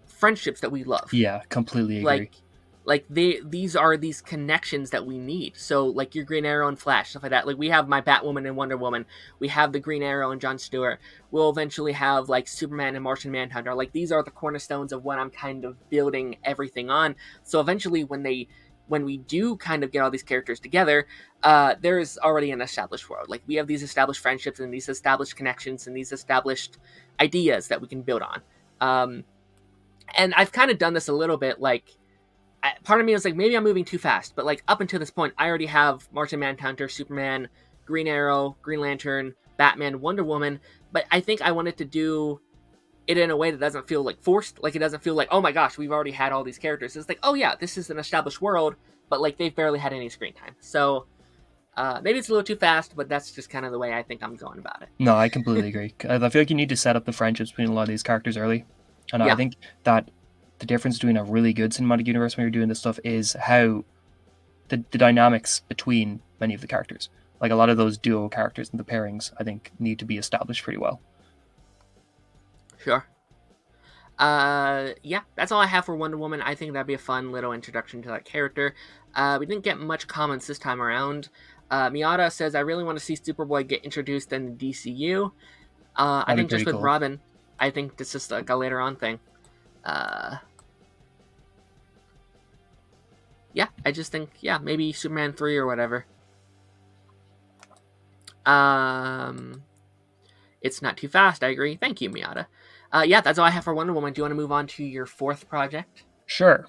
friendships that we love. Yeah, completely agree. These are these connections that we need. So like your Green Arrow and Flash, stuff like that. Like we have my Batwoman and Wonder Woman. We have the Green Arrow and Jon Stewart. We'll eventually have like Superman and Martian Manhunter. Like these are the cornerstones of what I'm kind of building everything on. So eventually when we do kind of get all these characters together, there's already an established world. Like we have these established friendships and these established connections and these established ideas that we can build on. And I've kind of done this a little bit. Like part of me was like, maybe I'm moving too fast. But like up until this point, I already have Martian Manhunter, Superman, Green Arrow, Green Lantern, Batman, Wonder Woman. But I think I wanted to do it in a way that doesn't feel like forced. Like it doesn't feel like, oh my gosh, we've already had all these characters. It's like, oh yeah, this is an established world, but like they've barely had any screen time. So maybe it's a little too fast, but that's just kind of the way I think I'm going about it. No, I completely agree. I feel like you need to set up the friendships between a lot of these characters early. And Yeah. I think that the difference between a really good cinematic universe when you're doing this stuff is how the dynamics between many of the characters. Like a lot of those duo characters and the pairings, I think, need to be established pretty well. Sure. Yeah, that's all I have for Wonder Woman. I think that'd be a fun little introduction to that character. We didn't get much comments this time around. Miata says, I really want to see Superboy get introduced in the DCU. I think just with cool. Robin, I think this is like a later on thing. Yeah, I just think, yeah, maybe Superman 3 or whatever. It's not too fast, I agree. Thank you, Miata. Yeah, that's all I have for Wonder Woman. Do you want to move on to your fourth project? Sure.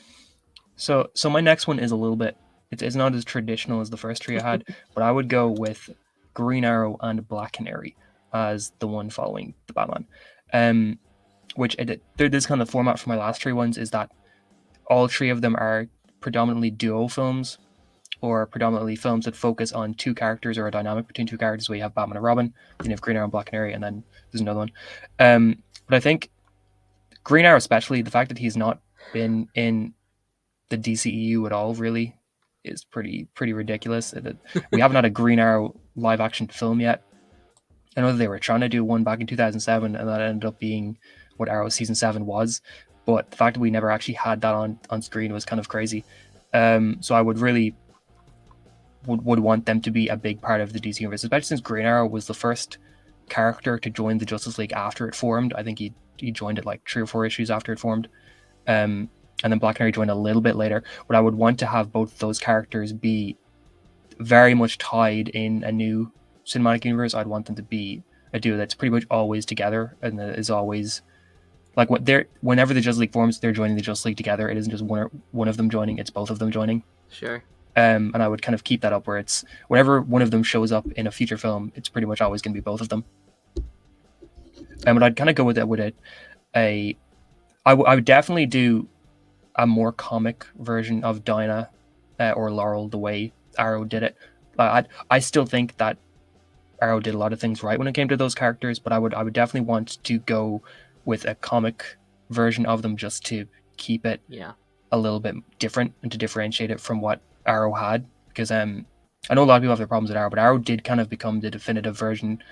So my next one is a little bit, it's not as traditional as the first three I had, but I would go with Green Arrow and Black Canary as the one following the Batman. Which this kind of format for my last three ones is that all three of them are predominantly duo films, or predominantly films that focus on two characters or a dynamic between two characters. Where you have Batman and Robin, then you have Green Arrow and Black Canary, and then there's another one. But I think Green Arrow, especially the fact that he's not been in the DCEU at all, really, is pretty ridiculous. We haven't had a Green Arrow live action film yet. I know that they were trying to do one back in 2007, and that ended up being what Arrow season 7 was. But the fact that we never actually had that on screen was kind of crazy. So I would really would want them to be a big part of the DC universe, especially since Green Arrow was the first character to join the Justice League after it formed. I think he joined it like 3 or 4 issues after it formed. And then Black Canary joined a little bit later. But I would want to have both those characters be very much tied in a new cinematic universe. I'd want them to be a duo that's pretty much always together and is always like whenever the Justice League forms, they're joining the Justice League together. It isn't just one of them joining; it's both of them joining. Sure. And I would kind of keep that up where it's whenever one of them shows up in a future film, it's pretty much always going to be both of them. But I'd kind of go with it. I would definitely do a more comic version of Dinah or Laurel the way Arrow did it. I still think that Arrow did a lot of things right when it came to those characters, but I would definitely want to go with a comic version of them just to keep it a little bit different and to differentiate it from what Arrow had. Because I know a lot of people have their problems with Arrow, but Arrow did kind of become the definitive version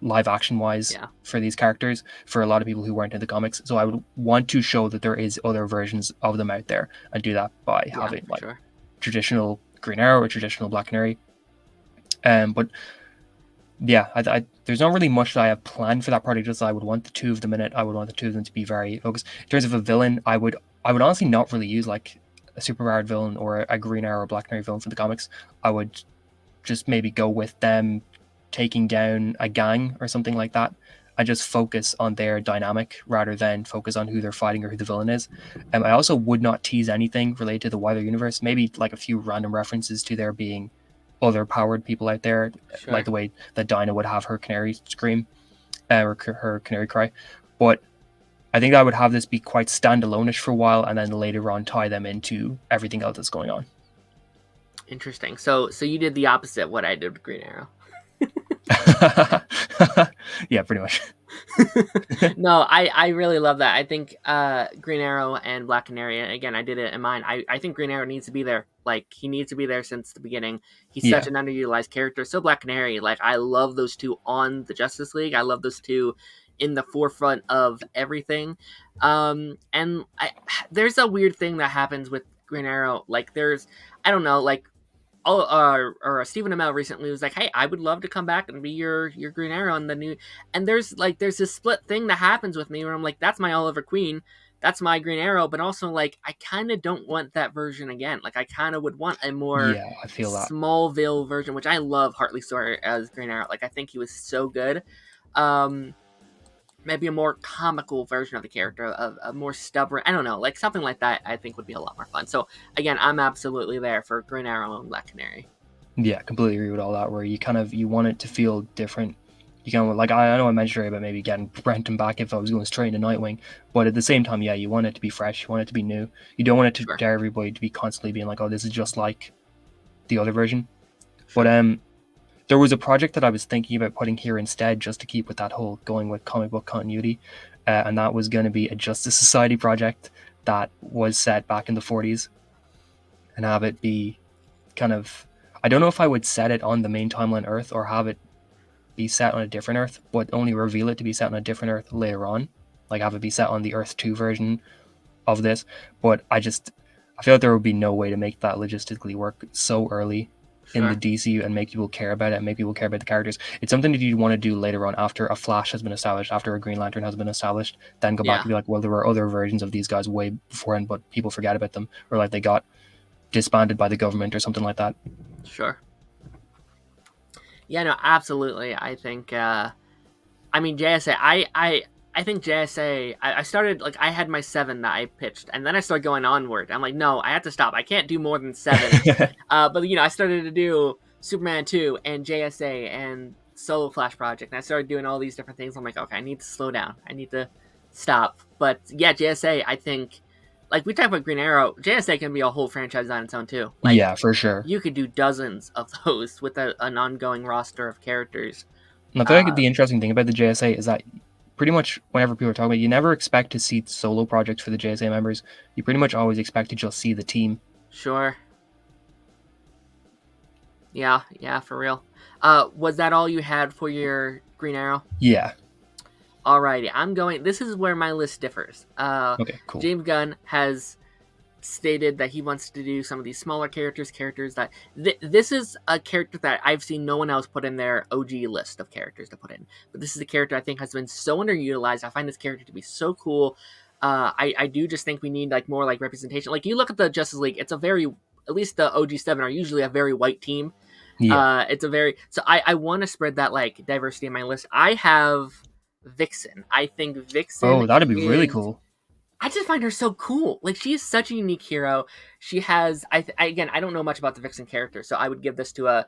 live action wise Yeah. for these characters for a lot of people who weren't in the comics. So I would want to show that there is other versions of them out there, and do that by Yeah, having for like sure. traditional Green Arrow or traditional Black Canary. But yeah, there's not really much that I have planned for that project. Just I would want the two of them in it. I would want the two of them to be very focused. In terms of a villain, I would honestly not really use like a superpowered villain or a Green Arrow or Black Canary villain for the comics. I would just maybe go with them taking down a gang or something like that. I just focus on their dynamic rather than focus on who they're fighting or who the villain is. I also would not tease anything related to the wider universe. Maybe like a few random references to there being other powered people out there, like Sure. the way that Dinah would have her canary scream or her canary cry. But I think I would have this be quite standalone-ish for a while, and then later on tie them into everything else that's going on. Interesting. So you did the opposite of what I did with Green Arrow. Yeah, pretty much. No, I really love that. I think Green Arrow and Black Canary, again, I did it in mine. I think Green Arrow needs to be there. Like, he needs to be there since the beginning. He's such Yeah, an underutilized character. So Black Canary, like, I love those two on the Justice League. I love those two in the forefront of everything. And there's a weird thing that happens with Green Arrow. Like, I don't know, like, or Stephen Amell recently was like, "Hey, I would love to come back and be your Green Arrow in the new." And there's this split thing that happens with me where I'm like, "That's my Oliver Queen, that's my Green Arrow," but also like I kind of don't want that version again. Like I kind of would want a more yeah, I feel that. Smallville version, which I love Hartley Sawyer as Green Arrow. Like I think he was so good. Um, Maybe a more comical version of the character, a more stubborn. I don't know, like something like that. I think would be a lot more fun. So again, I'm absolutely there for Green Arrow and Black Canary. Yeah, completely agree with all that. Where you want it to feel different. You kind of like I know I mentioned earlier about maybe getting Brenton back if I was going straight into Nightwing, but at the same time, yeah, you want it to be fresh. You want it to be new. You don't want it to Sure. dare everybody to be constantly being like, oh, this is just like the other version. Sure. But there was a project that I was thinking about putting here instead, just to keep with that whole going with comic book continuity, and that was going to be a Justice Society project that was set back in the 40s, and have it be kind of. I don't know if I would set it on the main timeline Earth or have it be set on a different Earth, but only reveal it to be set on a different Earth later on, like have it be set on the Earth 2 version of this. But I feel like there would be no way to make that logistically work so early in the Sure. DCU and make people care about it and make people care about the characters. It's something that you want to do later on after a Flash has been established, after a Green Lantern has been established, then go back Yeah. and be like, well, there were other versions of these guys way beforehand, but people forget about them, or like they got disbanded by the government or something like that. Sure. Yeah. No. Absolutely. I think. I mean, JSA. I think JSA. I started like I had my 7 that I pitched, and then I started going onward. I'm like, no, I have to stop. I can't do more than 7. But I started to do Superman 2 and JSA and Solo Flash Project, and I started doing all these different things. I'm like, okay, I need to slow down. I need to stop. But yeah, JSA. I think, like we talked about Green Arrow, JSA can be a whole franchise on its own too. Like Yeah, for sure. you could do dozens of those with an ongoing roster of characters. And I feel like the interesting thing about the JSA is that pretty much whenever people are talking about it, you never expect to see solo projects for the JSA members. You pretty much always expect to just see the team. Sure. Yeah, for real. Was that all you had for your Green Arrow? Yeah. Alrighty, this is where my list differs. Okay, cool. James Gunn has stated that he wants to do some of these smaller characters that this is a character that I've seen no one else put in their OG list of characters to put in, but this is a character I think has been so underutilized. I find this character to be so cool. I do just think we need like more like representation. Like you look at the Justice League, it's a very, at least the OG 7 are usually a very white team. Yeah. It's a very, so I want to spread that like diversity in my list. I have Vixen. I think Vixen. Oh, that'd be really cool. I just find her so cool. Like she is such a unique hero. She has. Again, I don't know much about the Vixen character, so I would give this to a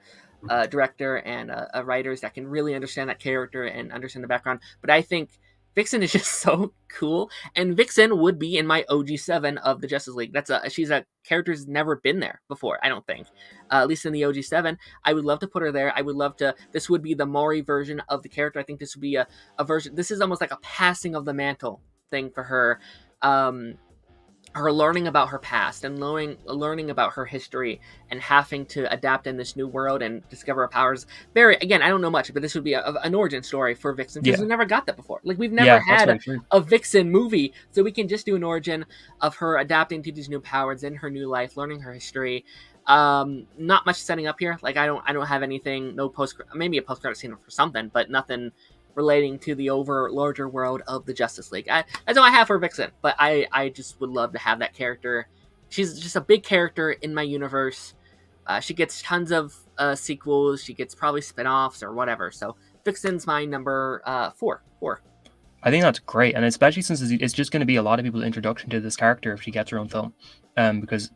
director and a writers that can really understand that character and understand the background. But I think Vixen is just so cool, and Vixen would be in my OG 7 of the Justice League. She's a character who's never been there before. I don't think, at least in the OG 7. I would love to put her there. I would love to. This would be the Maury version of the character. I think this would be a version. This is almost like a passing of the mantle thing for her. her learning about her past and learning about her history and having to adapt in this new world and discover her powers. Barry, again, I don't know much, but this would be an origin story for Vixen because Yeah, we never got that before. Like we've never yeah, that's had very true. a Vixen movie, so we can just do an origin of her adapting to these new powers in her new life, learning her history. Not much setting up here. Like I don't have anything. No post, maybe a post credit scene for something, but nothing relating to the larger world of the Justice League. That's all I have for Vixen, but I just would love to have that character. She's just a big character in my universe. She gets tons of sequels. She gets probably spin-offs or whatever. So Vixen's my number 4. I think that's great, and especially since it's just going to be a lot of people's introduction to this character if she gets her own film. Because,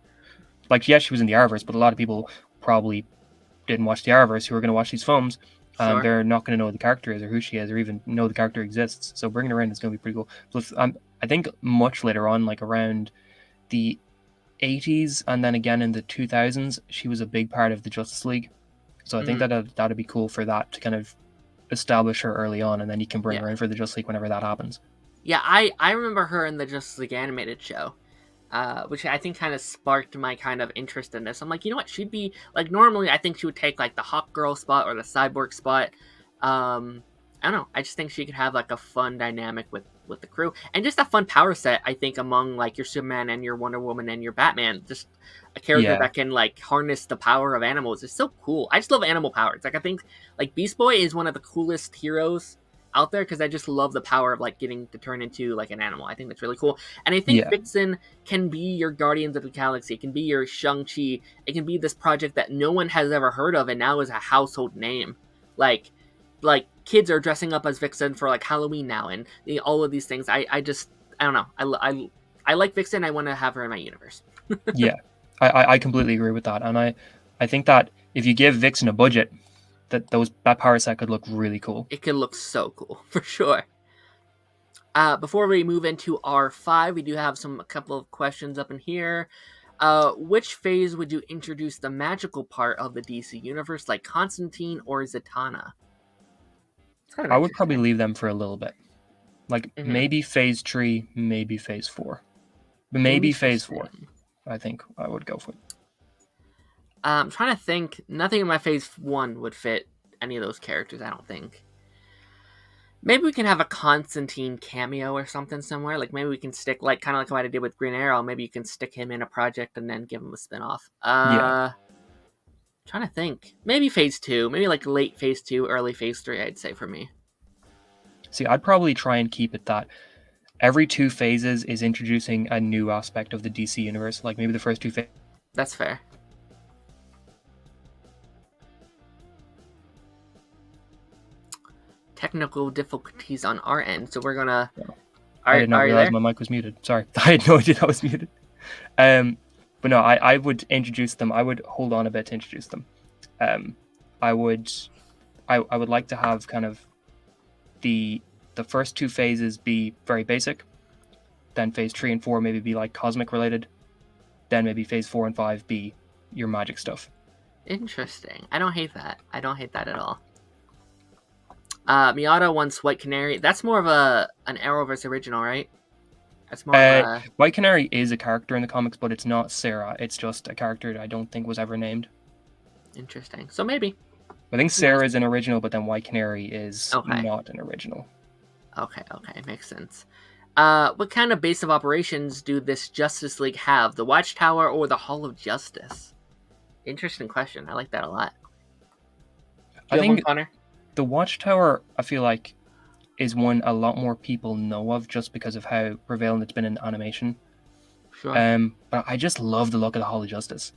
like, yes, she was in the Arrowverse, but a lot of people probably didn't watch the Arrowverse who are going to watch these films. Sure. They're not going to know who the character is or who she is or even know the character exists. So bringing her in is going to be pretty cool. Plus, I think much later on, like around the 80s and then again in the 2000s, she was a big part of the Justice League. So I think that'd be cool for that to kind of establish her early on, and then you can bring her in for the Justice League whenever that happens. Yeah, I remember her in the Justice League animated show. Which I think kind of sparked my kind of interest in this. I'm like, you know what? She'd be like, normally I think she would take like the Hawk Girl spot or the Cyborg spot. I don't know. I just think she could have like a fun dynamic with the crew and just a fun power set. I think among like your Superman and your Wonder Woman and your Batman, just a character that can like harness the power of animals is so cool. I just love animal powers. Like I think like Beast Boy is one of the coolest heroes out there because I just love the power of like getting to turn into like an animal. I think that's really cool. And I think Vixen can be your Guardians of the Galaxy. It can be your Shang-Chi. It can be this project that no one has ever heard of and now is a household name. Like kids are dressing up as Vixen for like Halloween now and all of these things. I don't know. I like Vixen. I want to have her in my universe. Yeah, I completely agree with that. And I think that if you give Vixen a budget, that power set could look really cool. It could look so cool, for sure. Before we move into R5, we do have a couple of questions up in here. Which phase would you introduce the magical part of the DC universe, like Constantine or Zatanna? I would probably leave them for a little bit. Like, maybe phase 3, maybe phase 4. But maybe phase 4, I think I would go for. I'm trying to think. Nothing in my phase 1 would fit any of those characters, I don't think. Maybe we can have a Constantine cameo or something somewhere. Like, maybe we can stick, like, kind of like what I did with Green Arrow. Maybe you can stick him in a project and then give him a spinoff. Trying to think. Maybe phase 2. Maybe, like, late phase 2, early phase 3, I'd say, for me. See, I'd probably try and keep it that every 2 phases is introducing a new aspect of the DC universe. Like, maybe the first 2 phases. That's fair. Technical difficulties on our end, so we're gonna. I did not realize my mic was muted. Sorry, I had no idea that was muted. But no, I would introduce them. I would hold on a bit to introduce them. I would like to have kind of the first 2 phases be very basic. Then phase 3 and 4 maybe be like cosmic related. Then maybe phase 4 and 5 be your magic stuff. Interesting. I don't hate that. I don't hate that at all. Miata wants White Canary. That's more of an Arrowverse original, right? That's more White Canary is a character in the comics, but it's not Sarah. It's just a character that I don't think was ever named. Interesting. So maybe. I think Sarah is an original, but then White Canary is not an original. Okay, makes sense. What kind of base of operations do this Justice League have? The Watchtower or the Hall of Justice? Interesting question. I like that a lot. I think the Watchtower, I feel like, is one a lot more people know of just because of how prevalent it's been in animation. Sure. But I just love the look of the Hall of Justice.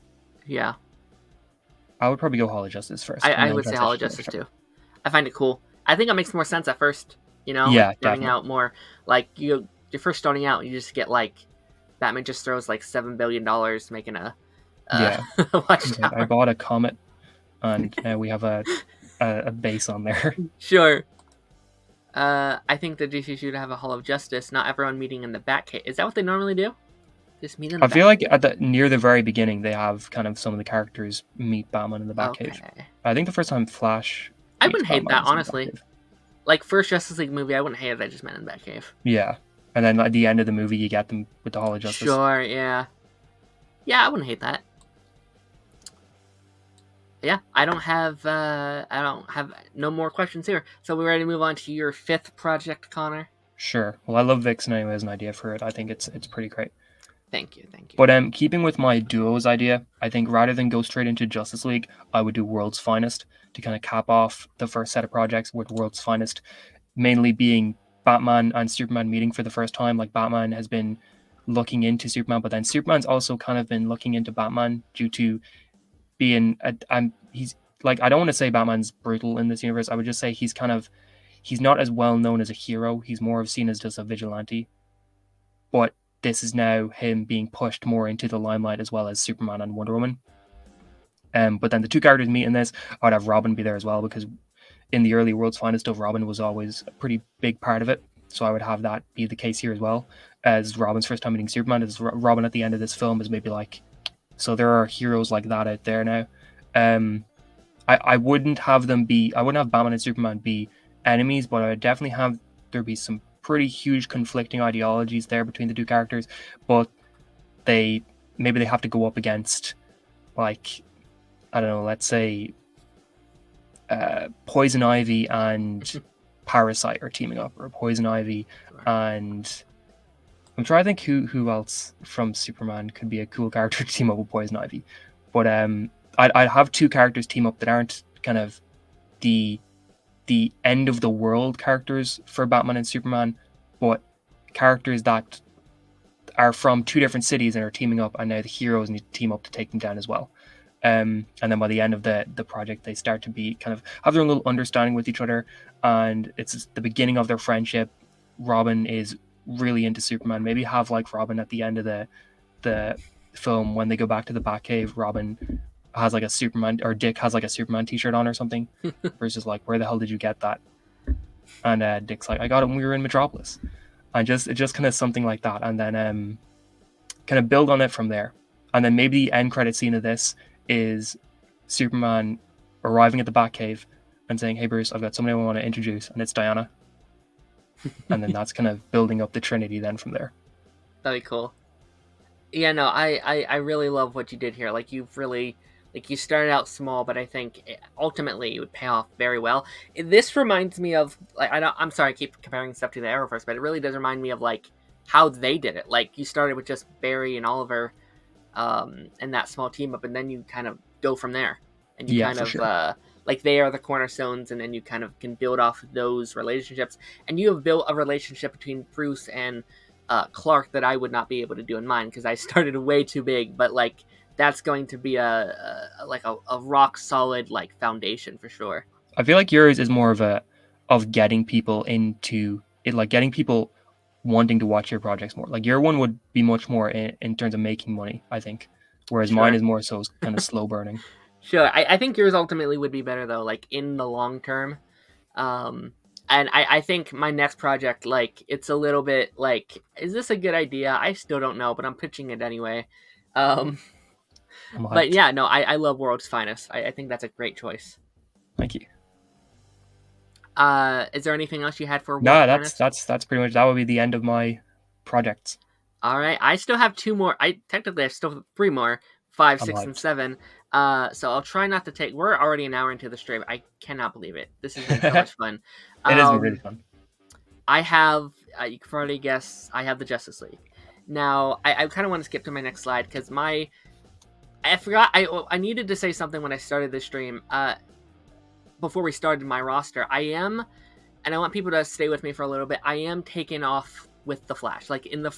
Yeah. I would probably go Hall of Justice first. I would say Hall of Justice too. I find it cool. I think it makes more sense at first. You know, yeah, like starting out more like you're first starting out, you just get like Batman just throws like $7 billion making a Watchtower. I bought a Comet, and now we have a base on there. Sure. I think the DC should have a Hall of Justice. Not everyone meeting in the Batcave. Is that what they normally do? Just meet in the I feel like near the very beginning they have kind of some of the characters meet Batman in the Batcave. Okay. I think the first time Flash. I wouldn't hate that honestly. Like first Justice League movie, I wouldn't hate it. I just met in the Batcave. Yeah, and then at the end of the movie you get them with the Hall of Justice. Sure, yeah. Yeah, I wouldn't hate that. Yeah, I don't have no more questions here. So we're ready to move on to your 5th project, Connor. Sure. Well, I love Vixen anyway as an idea for it. I think it's pretty great. Thank you. But keeping with my duos idea, I think rather than go straight into Justice League, I would do World's Finest to kind of cap off the first set of projects with World's Finest, mainly being Batman and Superman meeting for the first time. Like Batman has been looking into Superman, but then Superman's also kind of been looking into Batman due to being he's like, I don't want to say Batman's brutal in this universe. I would just say he's not as well known as a hero. He's more of seen as just a vigilante. But this is now him being pushed more into the limelight as well as Superman and Wonder Woman. But then the two characters meet in this. I'd have Robin be there as well, because in the early World's Finest stuff, Robin was always a pretty big part of it. So I would have that be the case here as well. As Robin's first time meeting Superman, as Robin at the end of this film is maybe like, so there are heroes like that out there now. I wouldn't have Batman and Superman be enemies, but I would definitely have there be some pretty huge conflicting ideologies there between the two characters, but maybe they have to go up against, like, I don't know, let's say Poison Ivy and Parasite are teaming up, or Poison Ivy and I'm trying to think who else from Superman could be a cool character to team up with Poison Ivy. But I'd have two characters team up that aren't kind of the end of the world characters for Batman and Superman, but characters that are from two different cities and are teaming up, and now the heroes need to team up to take them down as well. And then by the end of the project, they start to be kind of have their own little understanding with each other, and it's the beginning of their friendship. Robin is really into Superman. Maybe have like Robin at the end of the film when they go back to the Batcave. Robin has like a Superman, or Dick has like a Superman t-shirt on or something, versus like, where the hell did you get that? And Dick's like, I got it when we were in Metropolis. And just kind of something like that, and then kind of build on it from there. And then maybe the end credit scene of this is Superman arriving at the Batcave and saying, "Hey Bruce, I've got somebody I want to introduce, and it's Diana." And then that's kind of building up the Trinity then from there. That'd be cool. Yeah, no, I really love what you did here. Like, you've really, like, you started out small, but I think ultimately it would pay off very well. This reminds me of, like, I'm sorry, I keep comparing stuff to the Arrowverse, but it really does remind me of, like, how they did it. Like, you started with just Barry and Oliver, and that small team up, and then you kind of go from there, and you like, they are the cornerstones, and then you kind of can build off those relationships, and you have built a relationship between Bruce and Clark that I would not be able to do in mine, because I started way too big, but like, that's going to be a rock solid, like, foundation for sure. I feel like yours is more of getting people into it, like getting people wanting to watch your projects more. Like, your one would be much more in terms of making money, I think, whereas mine is more so kind of slow burning. Sure, I think yours ultimately would be better though, like, in the long term. And I think my next project, like, it's a little bit like, is this a good idea? I still don't know, but I'm pitching it anyway. But yeah, no, I love World's Finest. I think that's a great choice. Thank you. Is there anything else you had for World's Finest? That's pretty much, that would be the end of my projects. All right, I still have 2 more. I still have 3 more. 5, 6, and 7. So I'll try not to take. We're already an hour into the stream. I cannot believe it. This has been so much fun. It is really fun. I have. You can probably guess. I have the Justice League. Now I kind of want to skip to my next slide because I forgot. I needed to say something when I started the stream. Before we started my roster, and I want people to stay with me for a little bit. I am taking off with the Flash. Like, in the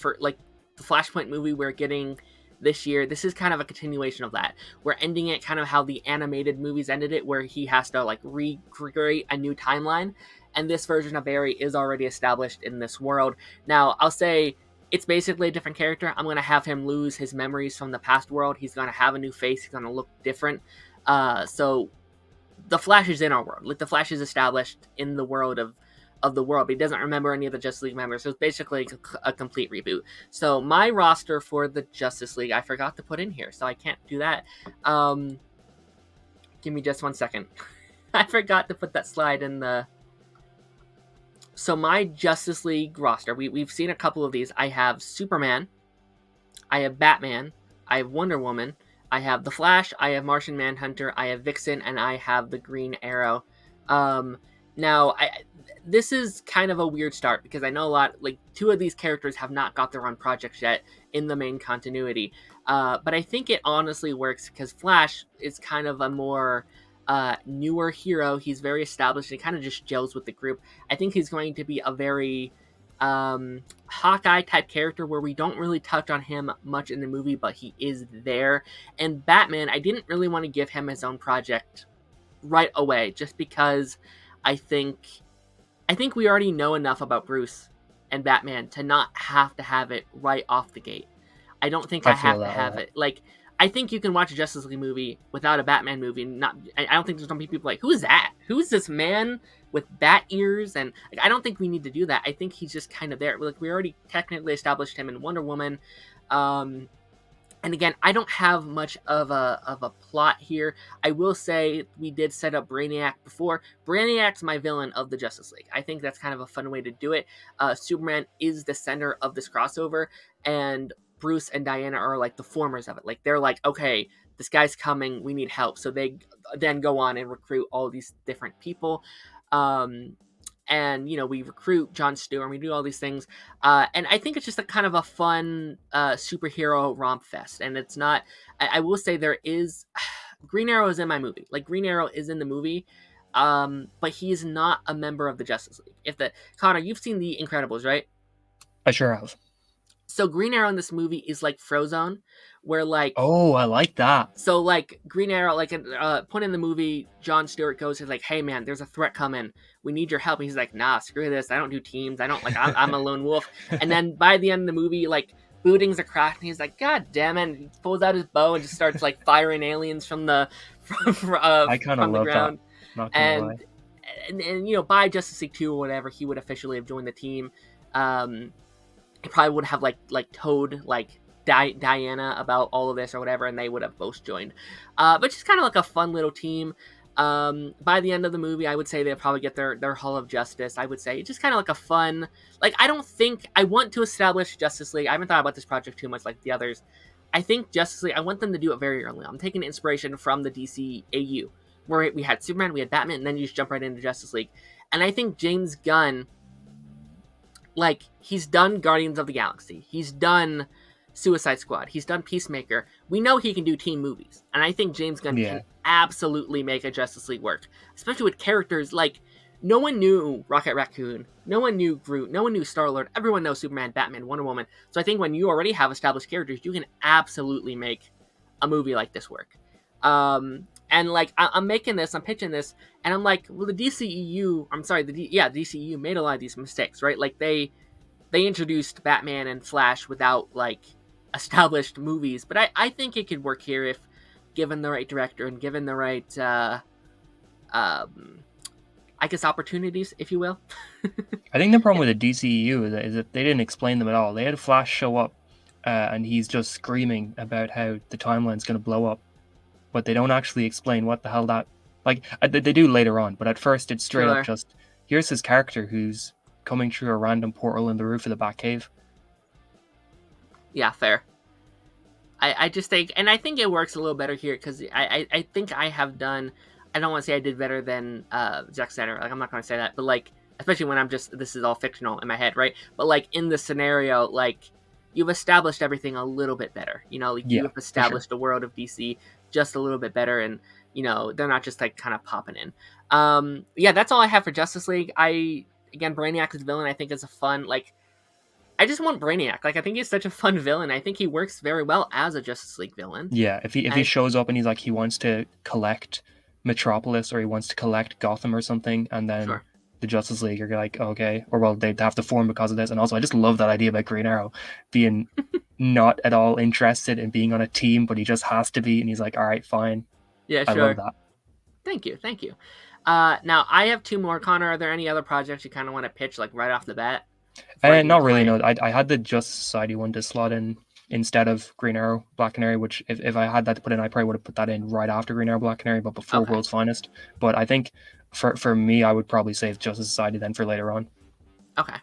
Flashpoint movie we're getting this year, this is kind of a continuation of that. We're ending it kind of how the animated movies ended it, where he has to, like, recreate a new timeline, and this version of Barry is already established in this world. Now, I'll say it's basically a different character. I'm going to have him lose his memories from the past world. He's going to have a new face. He's going to look different. So the Flash is in our world. Like, the Flash is established in the world of the world, but he doesn't remember any of the Justice League members, so it's basically a complete reboot. So my roster for the Justice League, I forgot to put in here, so I can't do that. Give me just 1 second. I forgot to put that slide in the So my Justice League roster, we've seen a couple of these. I have Superman, I have Batman, I have Wonder Woman, I have the Flash, I have Martian Manhunter, I have Vixen, and I have the Green Arrow. Um, now, this is kind of a weird start because I know a lot, like, two of these characters have not got their own projects yet in the main continuity. But I think it honestly works because Flash is kind of a more newer hero. He's very established and kind of just gels with the group. I think he's going to be a very Hawkeye type character where we don't really touch on him much in the movie, but he is there. And Batman, I didn't really want to give him his own project right away, just because I think we already know enough about Bruce and Batman to not have to have it right off the gate. I don't think I feel have to that, have yeah. it. Like, I think you can watch a Justice League movie without a Batman movie. I don't think there's gonna be people like, who's that? Who's this man with bat ears? And like, I don't think we need to do that. I think he's just kind of there. Like, we already technically established him in Wonder Woman. And again, I don't have much of a plot here. I will say we did set up Brainiac before. Brainiac's my villain of the Justice League. I think that's kind of a fun way to do it. Superman is the center of this crossover, and Bruce and Diana are like the formers of it. Like, they're like, okay, this guy's coming, we need help. So they then go on and recruit all these different people. And we recruit Jon Stewart, and we do all these things, and I think it's just a kind of a fun superhero romp fest. And it's not. I will say there is Green Arrow is in my movie. Like, Green Arrow is in the movie, but he is not a member of the Justice League. Connor, you've seen The Incredibles, right? I sure have. So Green Arrow in this movie is like Frozone, where like Oh, I like that. So like Green Arrow, like point in the movie, Jon Stewart goes, he's like, "Hey man, there's a threat coming. We need your help." And he's like, "Nah, screw this. I don't do teams. I don't like. I'm a lone wolf." And then by the end of the movie, like, bootings are cracked, and he's like, "God damn it!" And he pulls out his bow and just starts like firing aliens from the I kind of from the love ground. that. Not gonna lie. And by Justice League 2 or whatever, he would officially have joined the team. He probably would have like told like Diana about all of this or whatever, and they would have both joined. But just kind of like a fun little team. By the end of the movie, I would say they'll probably get their Hall of Justice. I would say just kind of like a fun, like, I don't think I want to establish Justice League. I haven't thought about this project too much like the others. I think Justice League, I want them to do it very early. I'm taking inspiration from the DC AU, where we had Superman, we had Batman, and then you just jump right into Justice League. And I think James Gunn, like, he's done Guardians of the Galaxy, he's done Suicide Squad, he's done Peacemaker. We know he can do team movies, and I think James Gunn can absolutely make a Justice League work, especially with characters like, no one knew Rocket Raccoon, no one knew Groot, no one knew Star-Lord, everyone knows Superman, Batman, Wonder Woman. So I think when you already have established characters, you can absolutely make a movie like this work. And like, I'm pitching this, and I'm like, well, the DCEU, the DCEU made a lot of these mistakes, right? Like, they introduced Batman and Flash without like established movies, but I think it could work here if given the right director and given the right I guess opportunities, if you will. I think the problem with the DCEU is that they didn't explain them at all. They had Flash show up, and he's just screaming about how the timeline's going to blow up, but they don't actually explain what the hell that... Like, they do later on, but at first it's straight up just, here's his character who's coming through a random portal in the roof of the Batcave. Yeah, fair. I just think, and I think it works a little better here, because I think I have done... I don't want to say I did better than Zack Snyder. Like, I'm not going to say that, but like, especially when this is all fictional in my head, right? But like, in the scenario, like, you've established everything a little bit better. Like, you've established the world of DC just a little bit better, and they're not just like kind of popping in. That's all I have for Justice League. Again, Brainiac as villain, I think, is a fun, like, I just want Brainiac. Like, I think he's such a fun villain. I think he works very well as a Justice League villain. Yeah, if he shows up and he's like, he wants to collect Metropolis, or he wants to collect Gotham or something, and then the Justice League are like, okay, or well, they'd have to form because of this. And also, I just love that idea about Green Arrow being not at all interested in being on a team, but he just has to be, and he's like, all right, fine. Yeah, sure. I love that. Thank you. Now, I have two more. Connor, are there any other projects you kind of want to pitch, like, right off the bat? Not really, no. I had the Justice Society one to slot in instead of Green Arrow, Black Canary, which if I had that to put in, I probably would have put that in right after Green Arrow, Black Canary, but before World's Finest. But I think for me, I would probably save Justice Society then for later on. Okay.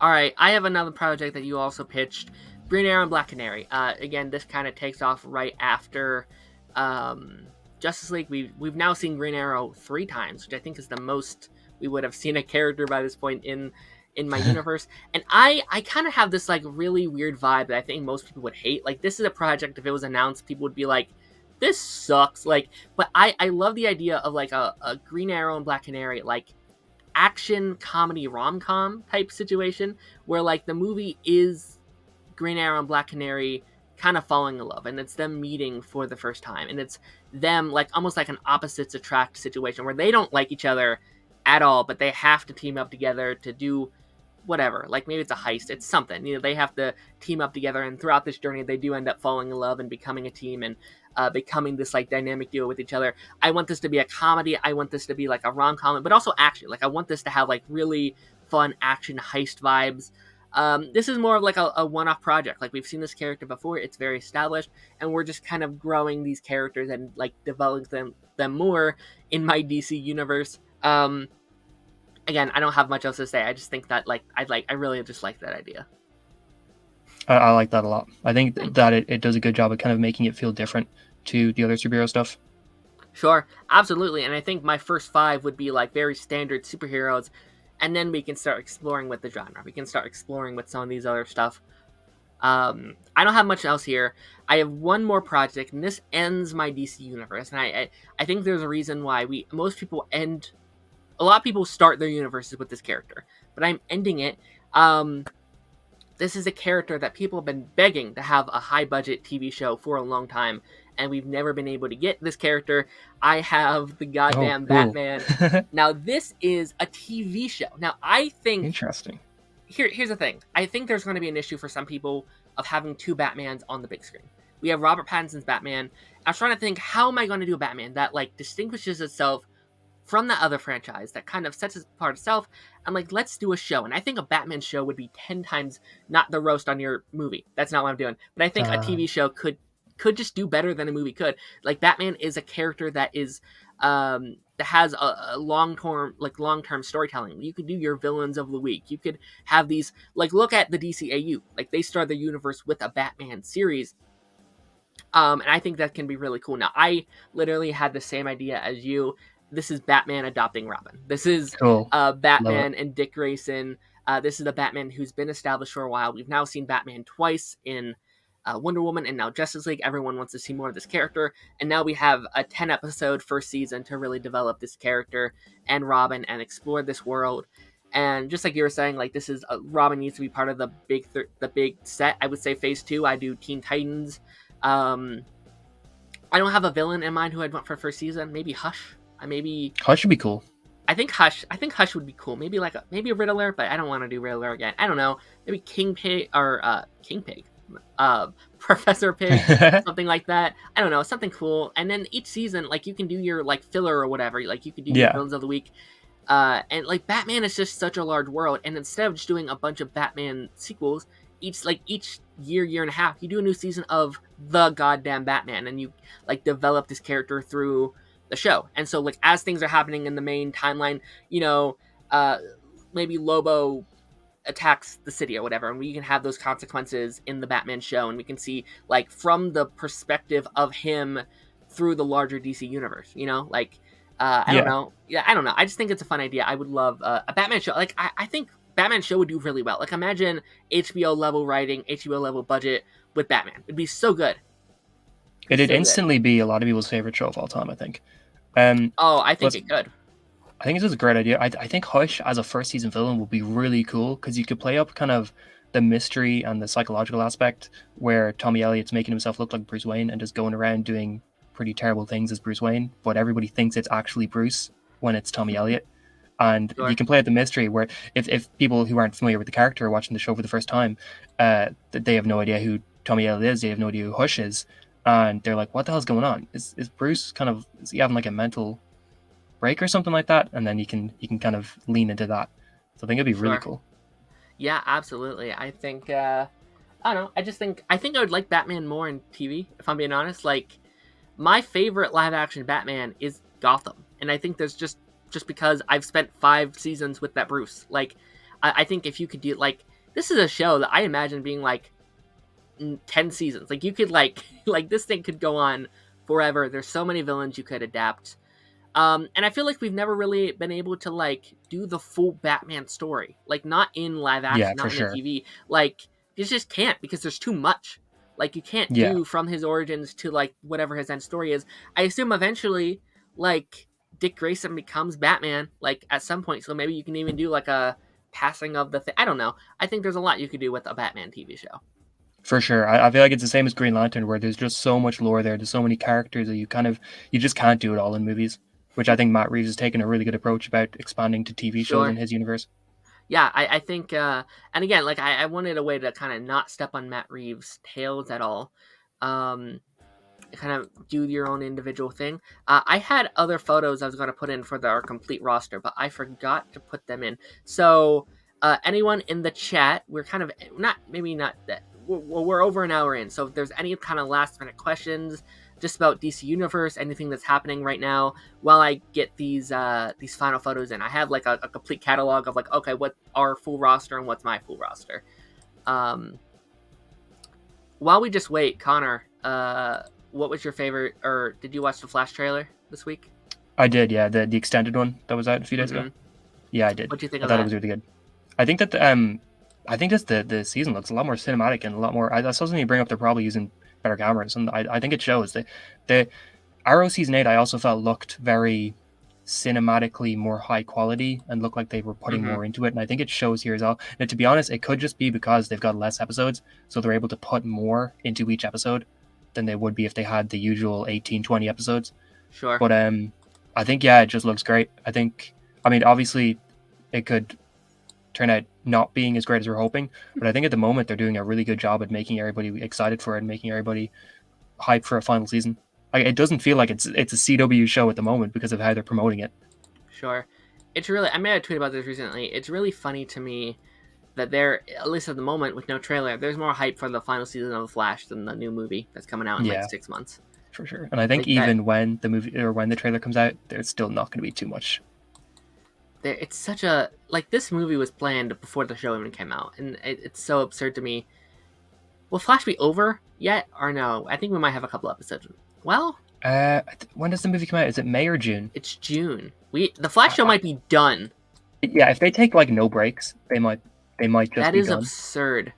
All right. I have another project that you also pitched, Green Arrow and Black Canary. Again, this kind of takes off right after um, Justice League. We've now seen Green Arrow 3 times, which I think is the most we would have seen a character by this point in my universe. And I kind of have this like really weird vibe that I think most people would hate. Like, this is a project, if it was announced, people would be like, this sucks. Like, but I love the idea of like a Green Arrow and Black Canary, like action comedy rom-com type situation where like the movie is Green Arrow and Black Canary kind of falling in love, and it's them meeting for the first time, and it's them like almost like an opposites attract situation where they don't like each other at all, but they have to team up together to do whatever. Like, maybe it's a heist, it's something, they have to team up together, and throughout this journey they do end up falling in love and becoming a team, and becoming this like dynamic duo with each other. I want this to be a comedy, I want this to be like a rom-com, but also action. Like, I want this to have like really fun action heist vibes. This is more of like a one-off project. Like, we've seen this character before, it's very established, and we're just kind of growing these characters and like developing them more in my DC universe. Again, I don't have much else to say. I just think that like I really just like that idea. I like that a lot. I think that it does a good job of kind of making it feel different to the other superhero stuff. Sure, absolutely. And I think my first 5 would be like very standard superheroes, and then we can start exploring with the genre. We can start exploring with some of these other stuff. I don't have much else here. I have one more project, and this ends my DC universe. And I think there's a reason why most people end. A lot of people start their universes with this character, but I'm ending it. This is a character that people have been begging to have a high budget TV show for a long time, and we've never been able to get this character. I have the goddamn Batman. Now, this is a TV show. Now, I think... Interesting. Here's the thing. I think there's going to be an issue for some people of having 2 Batmans on the big screen. We have Robert Pattinson's Batman. I was trying to think, how am I going to do a Batman that like distinguishes itself from the other franchise, that kind of sets it apart itself? I'm like, let's do a show. And I think a Batman show would be 10 times not the roast on your movie. That's not what I'm doing. But I think a TV show could just do better than a movie could. Like, Batman is a character that is that has a long-term storytelling. You could do your villains of the week. You could have these, like, look at the DCAU. Like, they start their universe with a Batman series. And I think that can be really cool. Now, I literally had the same idea as you. This is Batman adopting Robin. This is cool. Batman and Dick Grayson. This is the Batman who's been established for a while. We've now seen Batman twice in Wonder Woman and now Justice League. Everyone wants to see more of this character. And now we have a 10-episode first season to really develop this character and Robin and explore this world. And just like you were saying, like, this is Robin needs to be part of the big set. I would say Phase 2. I do Teen Titans. I don't have a villain in mind who I'd want for first season. Maybe Hush. Hush would be cool. I think Hush would be cool. Maybe a Riddler, but I don't want to do Riddler again. I don't know. Maybe King Pig, Professor Pig, something like that. I don't know, something cool. And then each season, like, you can do your like filler or whatever. Like, you could do your villains of the week. And like, Batman is just such a large world. And instead of just doing a bunch of Batman sequels, each year and a half, you do a new season of the goddamn Batman, and you like develop this character through the show. And so, like, as things are happening in the main timeline, maybe Lobo attacks the city or whatever, and we can have those consequences in the Batman show, and we can see like from the perspective of him through the larger DC universe. I don't know. Yeah, I don't know. I just think it's a fun idea. I would love a Batman show. Like, I think Batman show would do really well. Like, imagine HBO level writing, HBO level budget with Batman. It'd be so good. It'd instantly be a lot of people's favorite show of all time, I think. I think it could. I think this is a great idea. I think Hush as a first season villain would be really cool, because you could play up kind of the mystery and the psychological aspect where Tommy Elliott's making himself look like Bruce Wayne and just going around doing pretty terrible things as Bruce Wayne, but everybody thinks it's actually Bruce when it's Tommy Elliott. And Sure. You can play at the mystery where if people who aren't familiar with the character are watching the show for the first time, they have no idea who Tommy Elliott is, they have no idea who Hush is, and they're like, what the hell's going on? Is Bruce is he having like a mental break or something like that? And then you can kind of lean into that. So I think it'd be really cool. Yeah, absolutely. I think I don't know. I think I would like Batman more in TV, if I'm being honest. Like, my favorite live action Batman is Gotham, and I think there's just because I've spent 5 seasons with that Bruce. Like, I think if you could do like this is a show that I imagine being like 10 seasons. Like you could like like this thing could go on forever. There's so many villains you could adapt. And I feel like we've never really been able to like do the full Batman story, like not in live Yeah, action, for not in the sure. TV. Like you just can't because there's too much. Like you can't Yeah, do from his origins to like whatever his end story is. I assume eventually, like Dick Grayson becomes Batman, like at some point. So maybe you can even do like a passing of the thing. I don't know. I think there's a lot you could do with a Batman TV show. for sure. I feel like it's the same as Green Lantern, where there's just so much lore there. There's so many characters that you just can't do it all in movies. Which I think Matt Reeves has taken a really good approach about expanding to TV shows in Sure. his universe. Yeah, I think, and again, like I wanted a way to kind of not step on Matt Reeves' tails at all. Um, kind of do your own individual thing. I had other photos I was going to put in for our complete roster, but I forgot to put them in. So, anyone in the chat, we're kind of not maybe not that we're over an hour in. So if there's any kind of last minute questions just about DC Universe, anything that's happening right now, while I get these final photos in, I have like a complete catalog of like, okay, what our full roster and what's my full roster. While we just wait, Connor, what was your favorite, or did you watch the Flash trailer this week? I did, yeah, the extended one that was out a few days ago. Mm-hmm. Yeah, I did. What do you think I of thought it that? was really good. I think that I think just the season looks a lot more cinematic and a lot more. I saw something you bring up. They're probably using better cameras, and I think it shows. The Arrow season 8 I also felt looked very cinematically more high quality and looked like they were putting Mm-hmm. more into it. And I think it shows here as well. Now, to be honest, it could just be because they've got less episodes, so they're able to put more into each episode than they would be if they had the usual 18, 20 episodes. Sure. But I think yeah, it just looks great. I mean, obviously, it could turn out not being as great as we're hoping, but I think at the moment they're doing a really good job at making everybody excited for it and making everybody hyped for a final season. Like, it doesn't feel like it's a CW show at the moment because of how they're promoting it. Sure. It's really, I made a tweet about this recently. It's really funny to me that there, at least at the moment with no trailer, there's more hype for the final season of The Flash than the new movie that's coming out in like Yeah, 6 months. for sure. And I think Like that, even when the movie or when the trailer comes out, there's still not going to be too much. it's such a, like this movie was planned before the show even came out. And it's so absurd to me. Will Flash be over yet or no? I think we might have a couple episodes. Well, When does the movie come out? Is it May or June? it's June. The Flash show I, might be done. yeah, if they take like no breaks, they might just That be is done. absurd.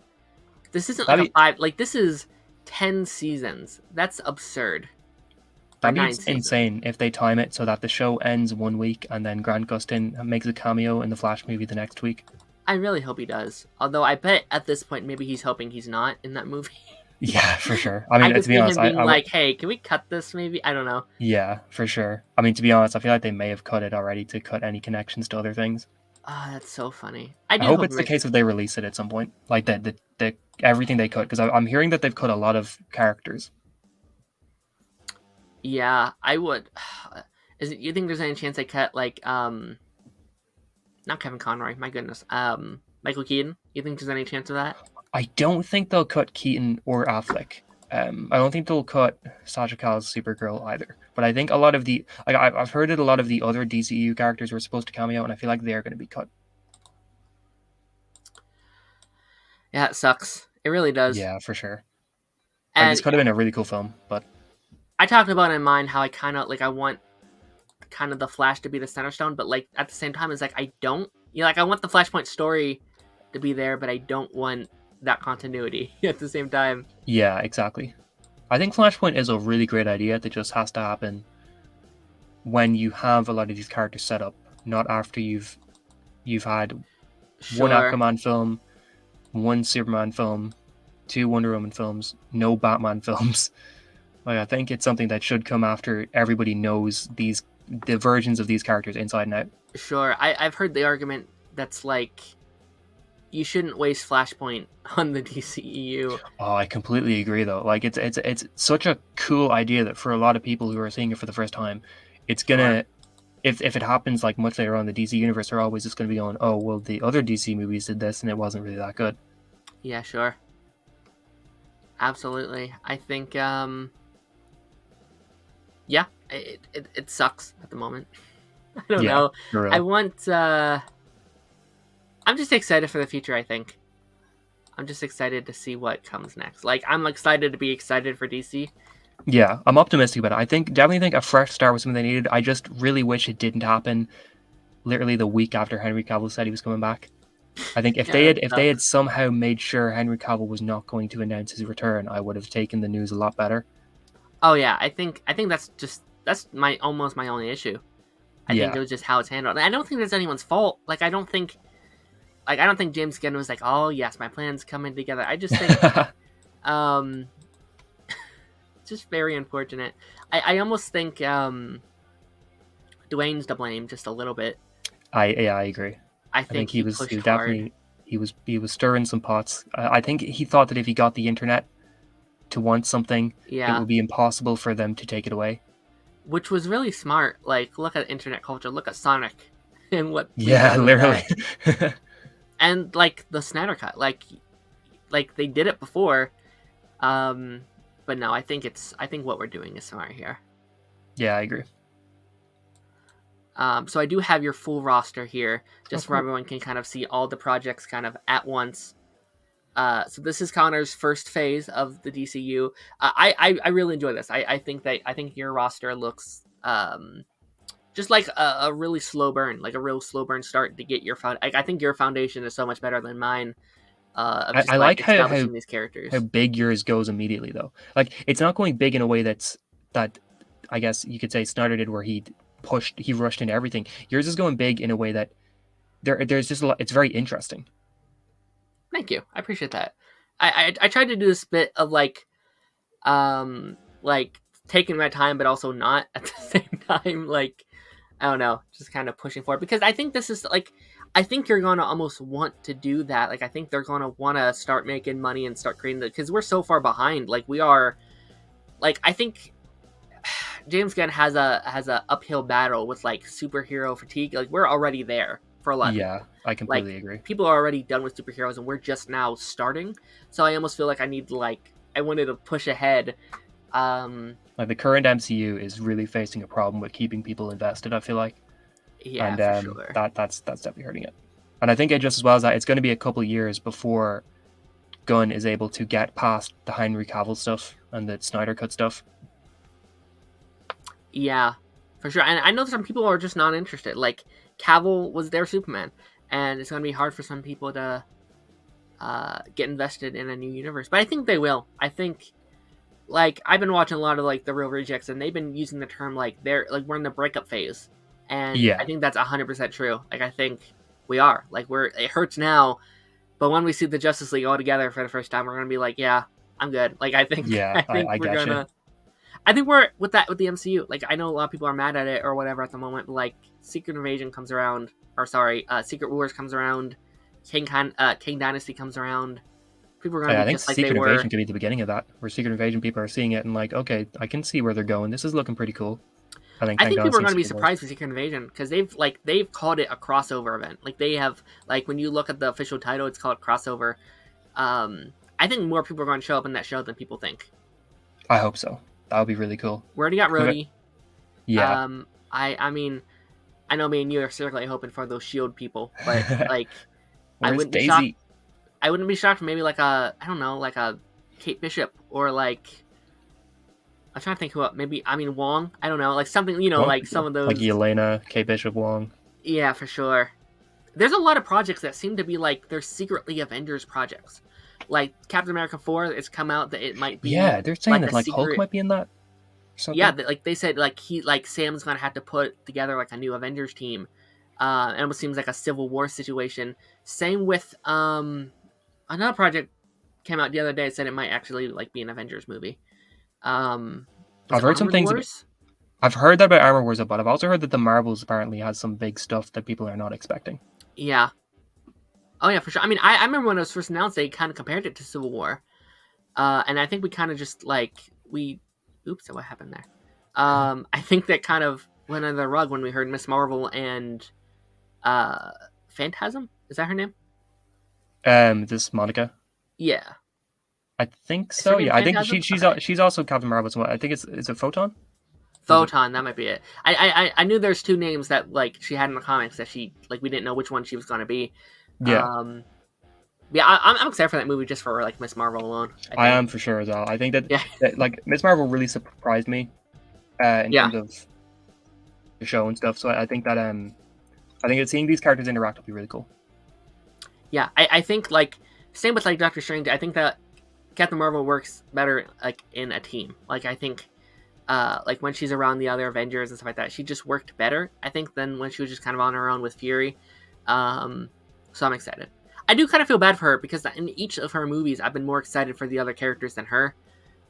This isn't like That'd a five. Like this is 10 seasons. That's absurd. Or That'd be 9 seasons. insane if they time it so that the show ends one week and then Grant Gustin makes a cameo in the Flash movie the next week. I really hope he does. Although I bet at this point maybe he's hoping he's not in that movie. Yeah, for sure. I I mean, could to be see honest, him being like, "Hey, can we cut this? Maybe I don't know." yeah, for sure. I mean, to be honest, I feel like they may have cut it already to cut any connections to other things. Ah, that's so funny. I do hope hope it's the case if they release it at some point, like the everything they cut, because I'm hearing that they've cut a lot of characters. Yeah, I would. Is it? You think there's any chance they cut like not Kevin Conroy? My goodness, Michael Keaton. You think there's any chance of that? I don't think they'll cut Keaton or Affleck. I don't think they'll cut Sasha Cal's Supergirl either. But I think a lot of the I've heard that a lot of the other DCU characters were supposed to cameo, and I feel like they're going to be cut. Yeah, it sucks. It really does. Yeah, for sure. Like, And this could have been a really cool film, but I talked about in mind how I kind of like I want kind of the Flash to be the center stone, but like at the same time, it's like I don't. You know, like I want the Flashpoint story to be there, but I don't want that continuity at the same time. yeah, exactly. I think Flashpoint is a really great idea that just has to happen when you have a lot of these characters set up, not after you've had one Sure. Aquaman film, one Superman film, 2 Wonder Woman films, no Batman films. Like, I think it's something that should come after everybody knows the versions of these characters inside and out. Sure. I've heard the argument that's like you shouldn't waste Flashpoint on the DCEU. Oh, I completely agree though. Like, it's such a cool idea that for a lot of people who are seeing it for the first time, it's gonna, if it happens like much later on in the DC universe, they're always just gonna be going, oh well, the other DC movies did this and it wasn't really that good. Yeah, sure. Absolutely. I think yeah, it sucks at the moment. I don't Yeah, know. for real. I want I'm just excited for the future. I think I'm just excited to see what comes next. Like I'm excited to be excited for DC. Yeah, I'm optimistic about it. I think definitely think a fresh start was something they needed. I just really wish it didn't happen literally the week after Henry Cavill said he was coming back. I think Yeah, that if they had sucks. somehow made sure Henry Cavill was not going to announce his return, I would have taken the news a lot better. Oh yeah, I think that's my almost my only issue. I think Yeah. it was just how it's handled. And I don't think that's anyone's fault. I don't think James Gunn was like, oh yes, my plan's coming together. I just think um it's just very unfortunate. I almost think Dwayne's to blame just a little bit. I agree. I I think think he he pushed was hard. definitely he was stirring some pots. I think he thought that if he got the internet to want something, it Yeah. would be impossible for them to take it away. Which was really smart. Like, look at internet culture, look at Sonic and what we Yeah, did with literally. that. And like the Snyder cut. Like they did it before. Um but no, I think what we're doing is smart here. Yeah, I agree. So I do have your full roster here, Oh, just so cool. everyone can kind of see all the projects kind of at once. So this is Connor's first phase of the DCU. I really enjoy this. I think your roster looks just like a really slow burn, like a real slow burn start to get your I think your foundation is so much better than mine. Of I just like like establishing these how characters. big yours goes immediately though. Like it's not going big in a way that I guess you could say Snyder did, where he rushed into everything. Yours is going big in a way that there's just a lot. It's very interesting. Thank you. I appreciate that. I tried to do this bit of like taking my time, but also not at the same time. Like I don't know, just kind of pushing forward because I think this is like I think you're gonna almost want to do that. Like I think they're gonna want to start making money and start creating the because we're so far behind. Like we are. Like I think James Gunn has a uphill battle with like superhero fatigue. Like we're already there for a lot of Yeah, people. I Like completely agree. people are already done with superheroes and we're just now starting. So I almost feel like I need to like I wanted to push ahead. Like the current MCU is really facing a problem with keeping people invested. I feel like, Yeah, and for sure. that's definitely hurting it. And I think it just as well as that, it's going to be a couple of years before Gunn is able to get past the Henry Cavill stuff and the Snyder cut stuff. Yeah, for sure. And I know some people are just not interested. Like Cavill was their Superman, and it's gonna be hard for some people to get invested in a new universe. But I think they will. I think like I've been watching a lot of like the Real Rejects, and they've been using the term like they're like we're in the breakup phase, and I Yeah, think that's 100% true. Like I think we are. Like we're it hurts now, but when we see the Justice League all together for the first time, we're gonna be like, yeah, I'm good. Like I think yeah, I think I we're get you. gonna. I think we're with that with the MCU. Like I know a lot of people are mad at it or whatever at the moment. But, like Secret Invasion comes around, or sorry, Secret Wars comes around, King Dynasty comes around. People are gonna be I think just like they Secret were. Invasion could be the beginning of that, where Secret Invasion people are seeing it and like, okay, I can see where they're going. This is looking pretty cool. I think I Kang think people are Dynasty and gonna be Secret Wars. surprised with Secret Invasion because they've called it a crossover event. Like they have like when you look at the official title, it's called crossover. I think more people are going to show up in that show than people think. I hope so. That would be really cool. We already got Who- Rhodey. Yeah. I mean I know me and you are certainly hoping for those Shield people, but like I Where's wouldn't be shocked. Daisy? I wouldn't be shocked for maybe like a I don't know like a Kate Bishop or like I'm trying to think who maybe I mean Wong. I don't know like something Wong like pretty some cool. of Like those. Yelena, Kate Bishop, Wong. Yeah, for sure. There's a lot of projects that seem to be like they're secretly Avengers projects. Like Captain America 4, it's come out that it might be Yeah, they're saying like that a like Hulk secret. might be in that or Yeah, something. like they said, like Sam's gonna have to put together like a new Avengers team. And it seems like a Civil War situation. Same with another project came out the other day. It said it might actually like be an Avengers movie. Was I've it heard some Armored things about. Wars? I've heard that about Armor Wars, but I've also heard that the Marvels apparently has some big stuff that people are not expecting. Yeah. Oh yeah, for sure. I mean, I remember when it was first announced, they kind of compared it to Civil War. And I think we kind of just like we, oops, what happened there? I think that kind of went under the rug when we heard Miss Marvel and uh, Phantasm. Is that her name? This Monica. Yeah, I think is her so. name Yeah, I think Phantasm? Okay, she's also Captain Marvel. So I think it's a Photon. Was it? Photon, that might be it. I knew there's two names that like she had in the comics that she like we didn't know which one she was gonna be. Yeah, Um, yeah, I'm excited for that movie just for like Miss Marvel alone. I I think. am for sure as well. I think that, Yeah, like Miss Marvel really surprised me in yeah, terms of the show and stuff. So I think that I think that seeing these characters interact will be really cool. yeah. I think like same with like Doctor Strange. I think that Captain Marvel works better like in a team. Like I think like when she's around the other Avengers and stuff like that, she just worked better, I think, than when she was just kind of on her own with Fury. So I'm excited. I do kind of feel bad for her because in each of her movies, I've been more excited for the other characters than her.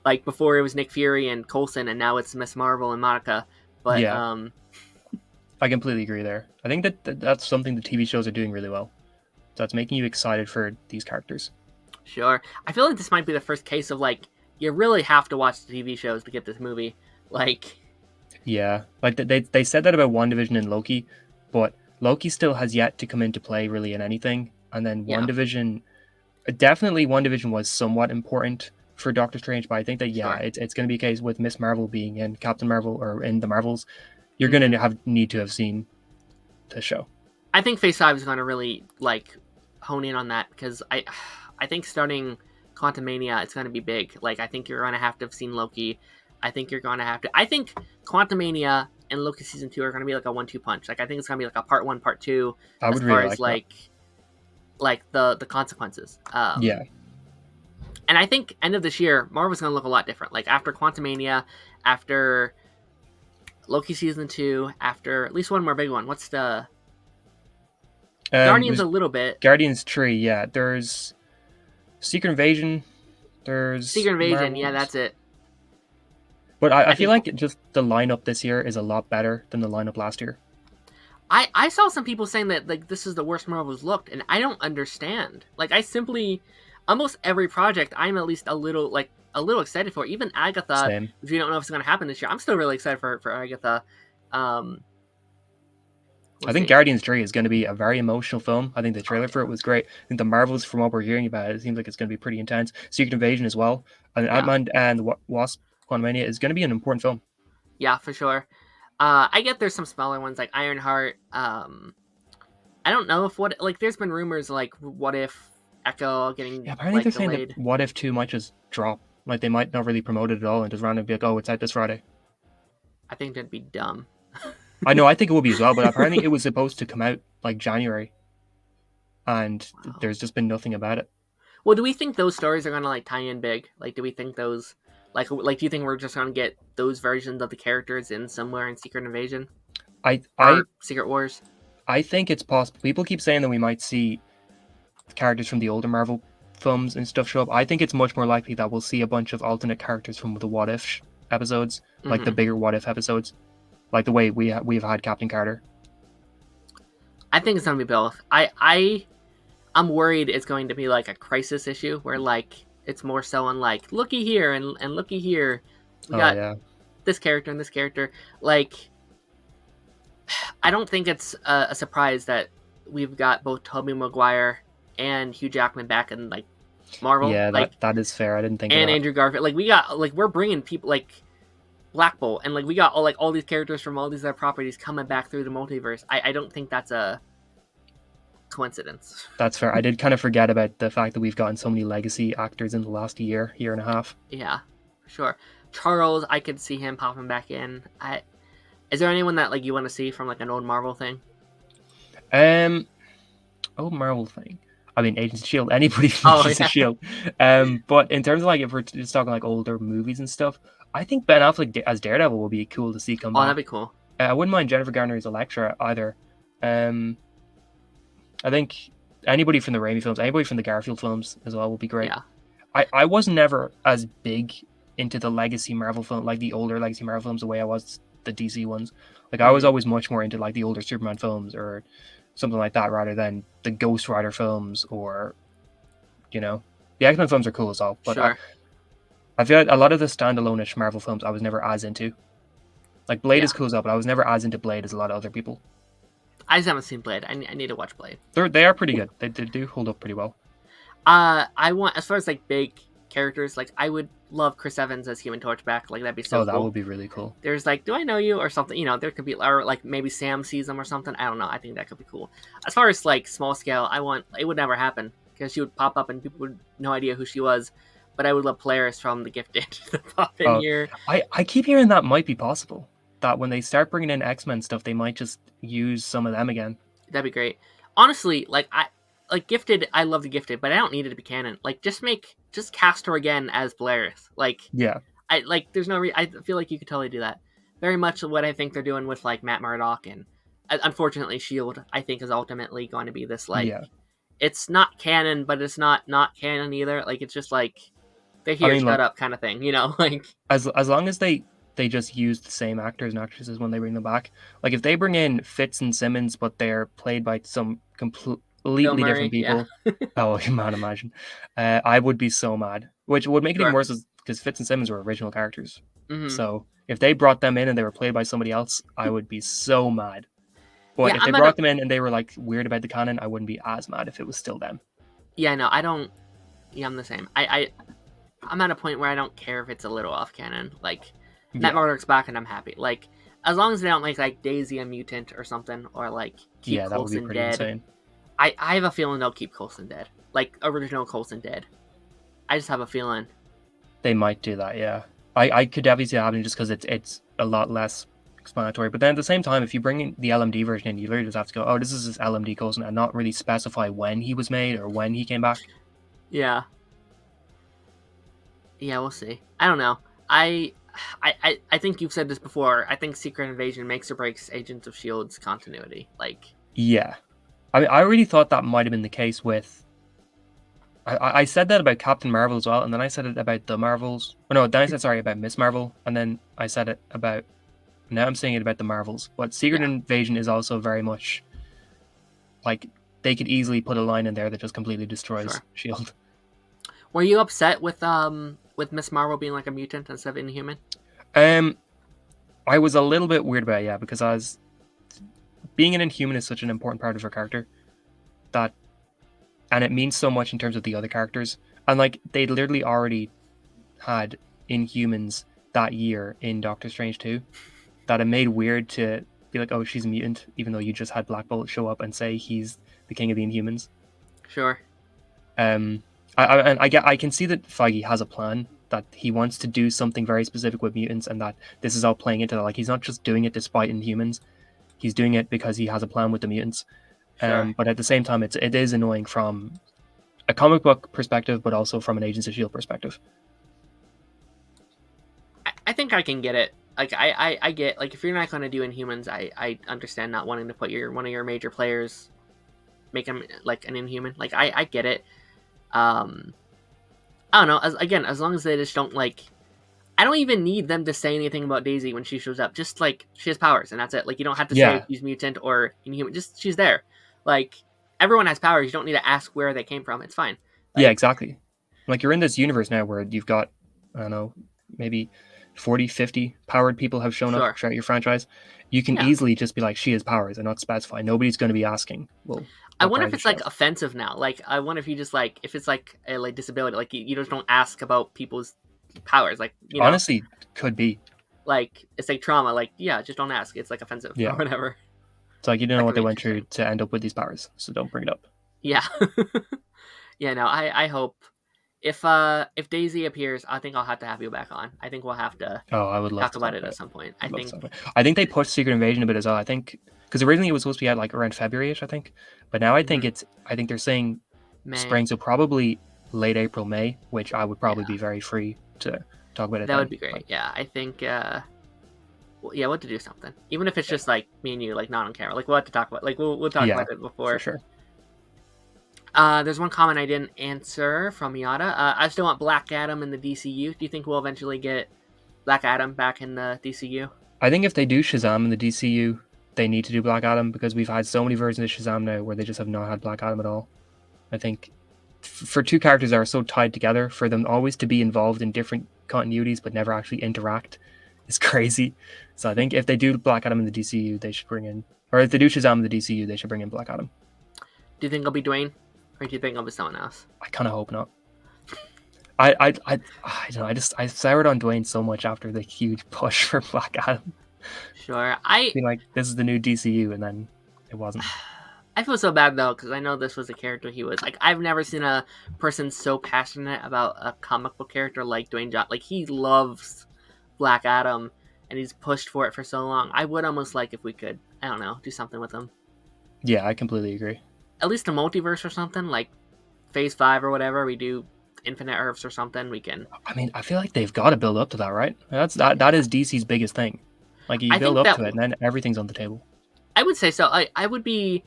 Like before, it was Nick Fury and Coulson, and now it's Miss Marvel and Monica. But Yeah, I completely agree there. I think that that's something the TV shows are doing really well. So it's making you excited for these characters. sure, I feel like this might be the first case of like you really have to watch the TV shows to get this movie. Like, Yeah, like they said that about WandaVision and Loki, but Loki still has yet to come into play really in anything. And then yeah, WandaVision, definitely WandaVision was somewhat important for Doctor Strange, but I think that yeah, sure. it's going to be a case with Miss Marvel being in Captain Marvel or in the Marvels, you're going Mhm. to need to have seen the show. I think Phase 5 is going to really like hone in on that because I think starting Quantum Mania it's going to be big. Like I think you're going to have seen Loki. I think you're going to have to. I think Quantum Mania and Loki season 2 are going to be like a 1-2 punch. Like I think it's going to be like a part 1, part 2 I as would far really as like that. like the consequences. Yeah, And I think end of this year Marvel's going to look a lot different. Like after Quantum Mania, after Loki season 2, after at least one more big one. What's the Guardians there's a little bit. Guardians 3. Yeah, there's Secret Invasion. There's Secret Invasion, yeah, Marvels. that's it. But I I feel think like just the lineup this year is a lot better than the lineup last year. I saw some people saying that like this is the worst Marvel's looked, and I don't understand. Like I simply almost every project I'm at least a little excited for. Even Agatha, Same. if you don't know if it's going to happen this year, I'm still really excited for Agatha. Um, I we'll think see. Guardians 3 is going to be a very emotional film. I think the Oh trailer for yeah, it was great. I think the Marvels, from what we're hearing about it, it seems like it's going to be pretty intense. Secret Invasion as well. And yeah, Ant-Man and the Wasp Quantumania is going to be an important film. yeah, for sure. I get there's some smaller ones like Ironheart. I don't know if what like there's been rumors like what if Echo getting Yeah, apparently they're like saying that delayed. What If 2 might just drop. Like they might not really promote it at all and just randomly be like, oh, it's out this Friday. I think that'd be dumb. I know, I think it will be as well, but apparently it was supposed to come out like January and Wow. there's just been nothing about it. Well, do we think those stories are gonna like tie in big? Like, do we think those like do you think we're just gonna get those versions of the characters in somewhere in Secret Invasion I I or Secret Wars? I think it's possible. People keep saying that we might see characters from the older Marvel films and stuff show up. I think it's much more likely that we'll see a bunch of alternate characters from the What If episodes, like the Hmm. bigger What If episodes, like the way we've had Captain Carter. I think it's gonna be both. I'm worried it's going to be like a crisis issue where like it's more so on like looky here and looky here. We Oh got yeah, this character and this character. Like, I don't think it's a surprise that we've got both Tobey Maguire and Hugh Jackman back in like Marvel. yeah, Like that is fair. I didn't think of and that. Andrew Garfield. Like we got like we're bringing people like Black Bolt and like we got all these characters from all these other properties coming back through the multiverse. I don't think that's a coincidence. That's fair. I did kind of forget about the fact that we've gotten so many legacy actors in the last year and a half. Yeah, for sure. Charles, I could see him popping back in. Is there anyone that like you want to see from like an old Marvel thing? Um, oh Marvel thing. I mean, Agents of Shield. Anybody from Oh Agents of yeah. Shield. But in terms of like if we're just talking like older movies and stuff, I think Ben Affleck as Daredevil will be cool to see come Oh, that'd back. be cool. I wouldn't mind Jennifer Garner as Elektra either. Um, I think anybody from the Raimi films, anybody from the Garfield films as well will be great. Yeah. I was never as big into the legacy Marvel film, like the older legacy Marvel films, the way I was the DC ones. Like I was Mhm. always much more into like the older Superman films or something like that, rather than the Ghost Rider films or the X-Men films are cool as well. But Sure. I feel like a lot of the standalone-ish Marvel films I was never as into. Like Blade Yeah. is cool as well, but I was never as into Blade as a lot of other people. I just haven't seen Blade. I need to watch Blade. They are pretty good. They do hold up pretty well. I want as far as like big characters. Like, I would love Chris Evans as Human Torch back. Like, that'd be so Oh, that cool. would be really cool. There's like, do I know you or something? You know, there could be, or like maybe Sam sees them or something. I don't know. I think that could be cool. As far as like small scale, it would never happen because she would pop up and people would no idea who she was. But I would love Polaris from The Gifted to pop in here. I keep hearing that might be possible. That when they start bringing in X-Men stuff, they might just use some of them again. That'd be great. Honestly, Gifted, I love The Gifted, but I don't need it to be canon. Like, just cast her again as Polaris. Like, yeah, there's no I feel like you could totally do that. Very much what I think they're doing with like Matt Murdock, and unfortunately Shield, I think, is ultimately going to be this like, it's not canon, but it's not canon either. Like, it's just like they're here, shut up kind of thing, you know. Like, as long as they just use the same actors and actresses when they bring them back. Like, if they bring in Fitz and Simmons, but they're played by some completely different people. Yeah. Oh, man, imagine. I would be so mad. Which would make it even worse because Fitz and Simmons were original characters. Mm-hmm. So if they brought them in and they were played by somebody else, I would be so mad. But if they brought them in and they were like weird about the canon, I wouldn't be as mad if it was still them. Yeah, no, I don't. Yeah, I'm the same. I'm at a point where I don't care if it's a little off canon. Like, Matt Murdock's back and I'm happy. Like, as long as they don't make like Daisy a mutant or something, or like keep Coulson dead. Insane. I have a feeling they'll keep Coulson dead. Like, original Coulson dead. I just have a feeling. They might do that, yeah. I could definitely see it happening just because it's a lot less explanatory. But then at the same time, if you bring in the LMD version in, you literally just have to go, oh, this is his LMD Coulson, and not really specify when he was made or when he came back. Yeah. Yeah, we'll see. I don't know. I think you've said this before. I think Secret Invasion makes or breaks Agents of S.H.I.E.L.D.'s continuity. Like, yeah. I mean, I really thought that might have been the case with... I said that about Captain Marvel as well, and then I said it about the Marvels. Oh, no, then I said, sorry, about Miss Marvel, and then I said it about... Now I'm saying it about the Marvels. But Secret Invasion is also very much... Like, they could easily put a line in there that just completely destroys S.H.I.E.L.D. Were you upset with Miss Marvel being like a mutant instead of Inhuman? I was a little bit weird about it, because being an Inhuman is such an important part of her character and it means so much in terms of the other characters. And like, they literally already had Inhumans that year in Doctor Strange 2, that it made weird to be like, oh, she's a mutant, even though you just had Black Bolt show up and say he's the king of the Inhumans. Sure. I can see that Feige has a plan, that he wants to do something very specific with mutants, and that this is all playing into that. Like, he's not just doing it despite Inhumans, he's doing it because he has a plan with the mutants. Sure. But at the same time, it is annoying from a comic book perspective, but also from an Agents of S.H.I.E.L.D. perspective. I think I can get it. Like, I get, like, if you're not going to do Inhumans, I understand not wanting to put one of your major players, make him like an Inhuman. Like, I get it. I don't know. As long as they just don't, like, I don't even need them to say anything about Daisy when she shows up. Just like, she has powers and that's it. Like, you don't have to say she's mutant or Inhuman. Just, she's there. Like, everyone has powers. You don't need to ask where they came from. It's fine. Like, yeah, exactly. Like, you're in this universe now where you've got, I don't know, maybe 40, 50 powered people have shown up throughout your franchise. You can easily just be like, she has powers and not specify. Nobody's going to be asking. Well, I wonder if it's like offensive now. Like, I wonder if you just like, if it's like a like disability, like you just don't ask about people's powers. Like, you know, honestly, could be. Like, it's like trauma. Like, yeah, just don't ask. It's like offensive or whatever. It's like, you don't know what they went through to end up with these powers, so don't bring it up. Yeah. Yeah, no, I hope if Daisy appears, I think I'll have to have you back on. I think we'll have to I would love talk about it at some point. I think they pushed Secret Invasion a bit as well. I think because originally it was supposed to be out like around February-ish, I think. But now I think they're saying May. Spring, so probably late April, May, which I would probably be very free to talk about it. That would be great. But, yeah, I think we'll have to do something. Even if it's just like me and you, like not on camera. Like, we'll have to talk about we'll talk about it before. For sure. There's one comment I didn't answer from Yada. I still want Black Adam in the DCU. Do you think we'll eventually get Black Adam back in the DCU? I think if they do Shazam in the DCU, they need to do Black Adam, because we've had so many versions of Shazam now where they just have not had Black Adam at all. I think for two characters that are so tied together, for them always to be involved in different continuities but never actually interact is crazy. So I think if they do Black Adam in the DCU, they should bring in, or if they do Shazam in the DCU, they should bring in Black Adam. Do you think it'll be Dwayne, or do you think it'll be someone else? I kind of hope not. I don't know. I soured on Dwayne so much after the huge push for Black Adam. Sure. I Being like, this is the new DCU, and then it wasn't. I feel so bad though because I know this was a character he was like. I've never seen a person so passionate about a comic book character like Dwayne Johnson. Like he loves Black Adam, and he's pushed for it for so long. I would almost like if we could, I don't know, do something with him. Yeah, I completely agree. At least a multiverse or something like Phase 5 or whatever. We do Infinite Earths or something. We can. I mean, I feel like they've got to build up to that, right? That is DC's biggest thing. Like you I build think up that to it, and then everything's on the table. I would say so. I would be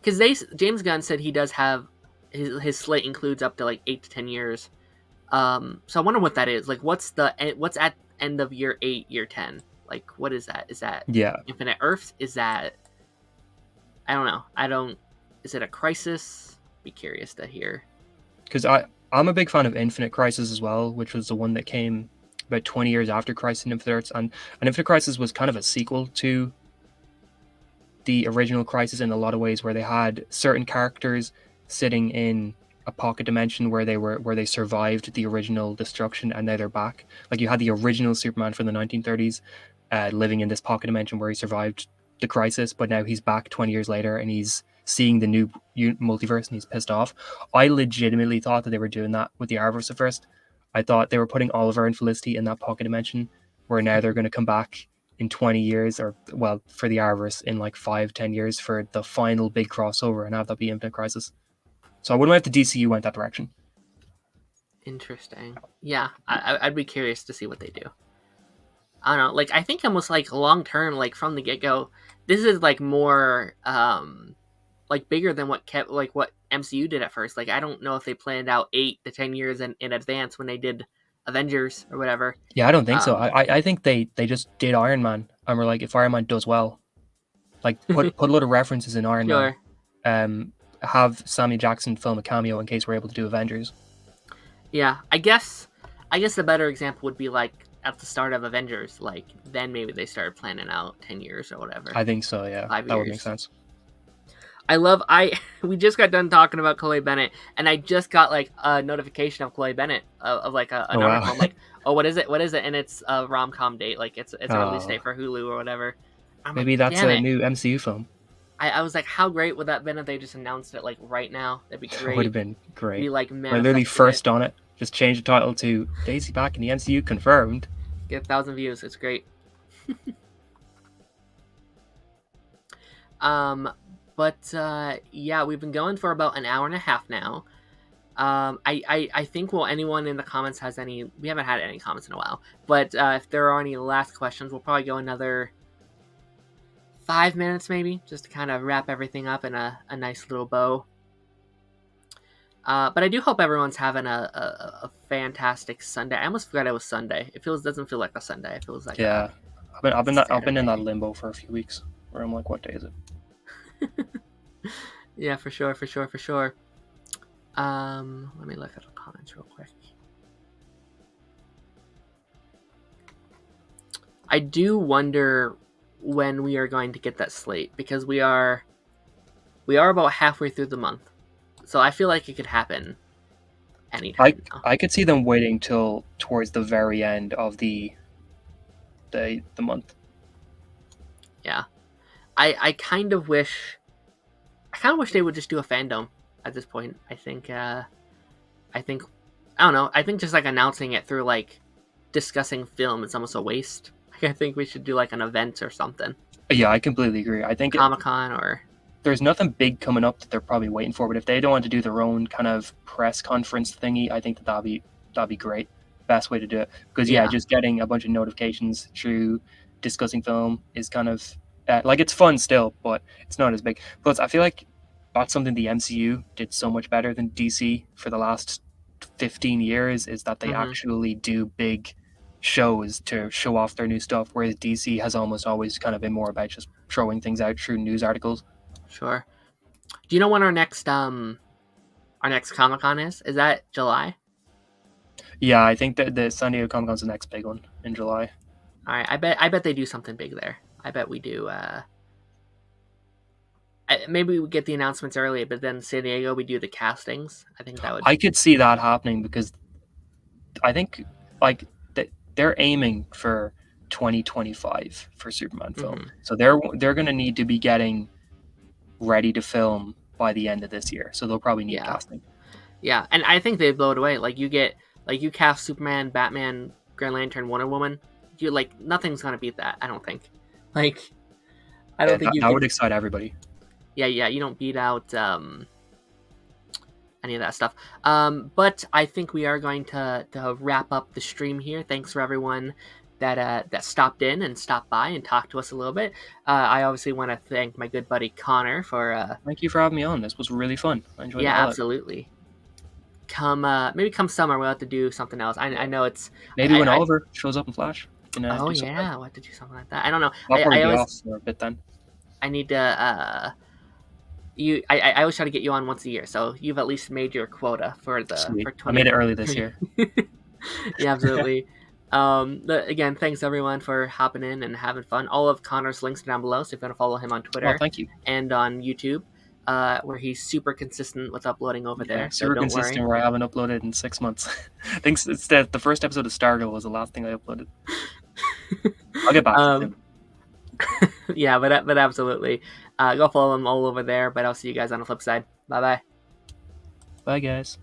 because they James Gunn said he does have his slate includes up to like 8 to 10 years. So I wonder what that is. Like, what's at end of year 8, year 10? Like, what is that? Is that Yeah, Infinite Earths? Is that I don't know. I don't. Is it a Crisis? Be curious to hear. because I'm a big fan of Infinite Crisis as well, which was the one that came about 20 years after Crisis and Infinite Earths, and Infinite Crisis was kind of a sequel to the original Crisis in a lot of ways, where they had certain characters sitting in a pocket dimension where they survived the original destruction, and now they're back. Like you had the original Superman from the 1930s living in this pocket dimension where he survived the crisis, but now he's back 20 years later and he's seeing the new multiverse and he's pissed off. I legitimately thought that they were doing that with the Arrowverse at first. I thought they were putting Oliver and Felicity in that pocket dimension where now they're going to come back in 20 years, or well, for the Arrowverse in like 5-10 years for the final big crossover and have that be Infinite Crisis. So I wouldn't mind if the DCU went that direction. Interesting. Yeah, I'd be curious to see what they do. I don't know. Like, I think almost like long term, like from the get go, this is like more like bigger than what kept like what MCU did at first. Like, I don't know if they planned out 8 to 10 years in advance when they did Avengers or whatever. Yeah, I don't think so. Um, I think they just did Iron Man and were like, if Iron Man does well, like put a lot of references in Iron Man. sure. Have Samuel Jackson film a cameo in case we're able to do Avengers. Yeah, I guess the better example would be like at the start of Avengers. Like then maybe they started planning out 10 years or whatever. I think so. Yeah, 5 that would make years. sense. We just got done talking about Chloe Bennett, and I just got like a notification of Chloe Bennett of like an Oh article. wow. I'm like, oh, what is it? What is it? And it's a rom com date. Like it's a release Oh, date for Hulu or whatever. I'm like, maybe that's damn a it. new MCU film. I was like, how great would that have been if they just announced it like right now? That'd be It would have great. been Be great. like Like literally manifesting it. first on it. Just change the title to Daisy back in the MCU confirmed. Get 1,000 views. It's great. Um, but yeah, we've been going for about an hour and a half now. I think anyone in the comments has any, we haven't had any comments in a while, but if there are any last questions, we'll probably go another 5 minutes maybe, just to kind of wrap everything up in a nice little bow. But I do hope everyone's having a fantastic Sunday. I almost forgot it was Sunday. Doesn't feel like a Sunday. It feels like Yeah, I've been in that Saturday. limbo for a few weeks where I'm like, what day is it? Yeah, for sure. Let me look at the comments real quick. I do wonder when we are going to get that slate because we are about halfway through the month, so I feel like it could happen anytime now. I could see them waiting till towards the very end of the month. Yeah, I kind of wish they would just do a fandom at this point. I think I don't know. I think just like announcing it through like discussing film is almost a waste. I think we should do like an event or something, Yeah, I completely agree. I think Comic-Con or there's nothing big coming up that they're probably waiting for. But if they don't want to do their own kind of press conference thingy, I think that'd be great. Best way to do it, because yeah, yeah. just getting a bunch of notifications through discussing film is kind of like it's fun still, but it's not as big. Plus, I feel like that's something the MCU did so much better than DC for the last 15 years is that they Mm-hmm. actually do big shows to show off their new stuff, whereas DC has almost always kind of been more about just throwing things out through news articles. Sure. Do you know when our next Comic-Con is? Is that July? Yeah, I think that the San Diego Comic Con's the next big one in July. All right. I bet they do something big there. I bet we do. Maybe we get the announcements early, but then San Diego we do the castings. I think that would. I could see that happening because I think like they're aiming for 2025 for Superman film, so they're going to need to be getting ready to film by the end of this year. So they'll probably need Yeah. casting. Yeah, and I think they blow it away. Like you cast Superman, Batman, Green Lantern, Wonder Woman. You like nothing's gonna beat that. I don't think. Like I don't think you that can. would excite everybody. Yeah, you don't beat out any of that stuff. But I think we are going to wrap up the stream here. Thanks for everyone that stopped in and stopped by and talked to us a little bit. I obviously want to thank my good buddy Connor for. Thank you for having me on. This was really fun. I enjoyed it. Yeah, absolutely. Maybe come summer we'll have to do something else. I know it's maybe when Oliver shows up in Flash. Oh yeah, we'll have to do something like that. I don't know. I'll probably I be always, off for a bit then. I need to I always try to get you on once a year, so you've at least made your quota for the Sweet. for 20. I made it early this year. Yeah, absolutely. Again, thanks everyone for hopping in and having fun. All of Connor's links are down below, so if you want to follow him on Twitter, thank you, and on YouTube, where he's super consistent with uploading over there. Super so consistent. Worry. Where I haven't uploaded in 6 months. I think it's the first episode of Stargirl was the last thing I uploaded. I'll get back to him. Yeah, but absolutely, go follow them all over there. But I'll see you guys on the flip side. Bye bye. Bye guys.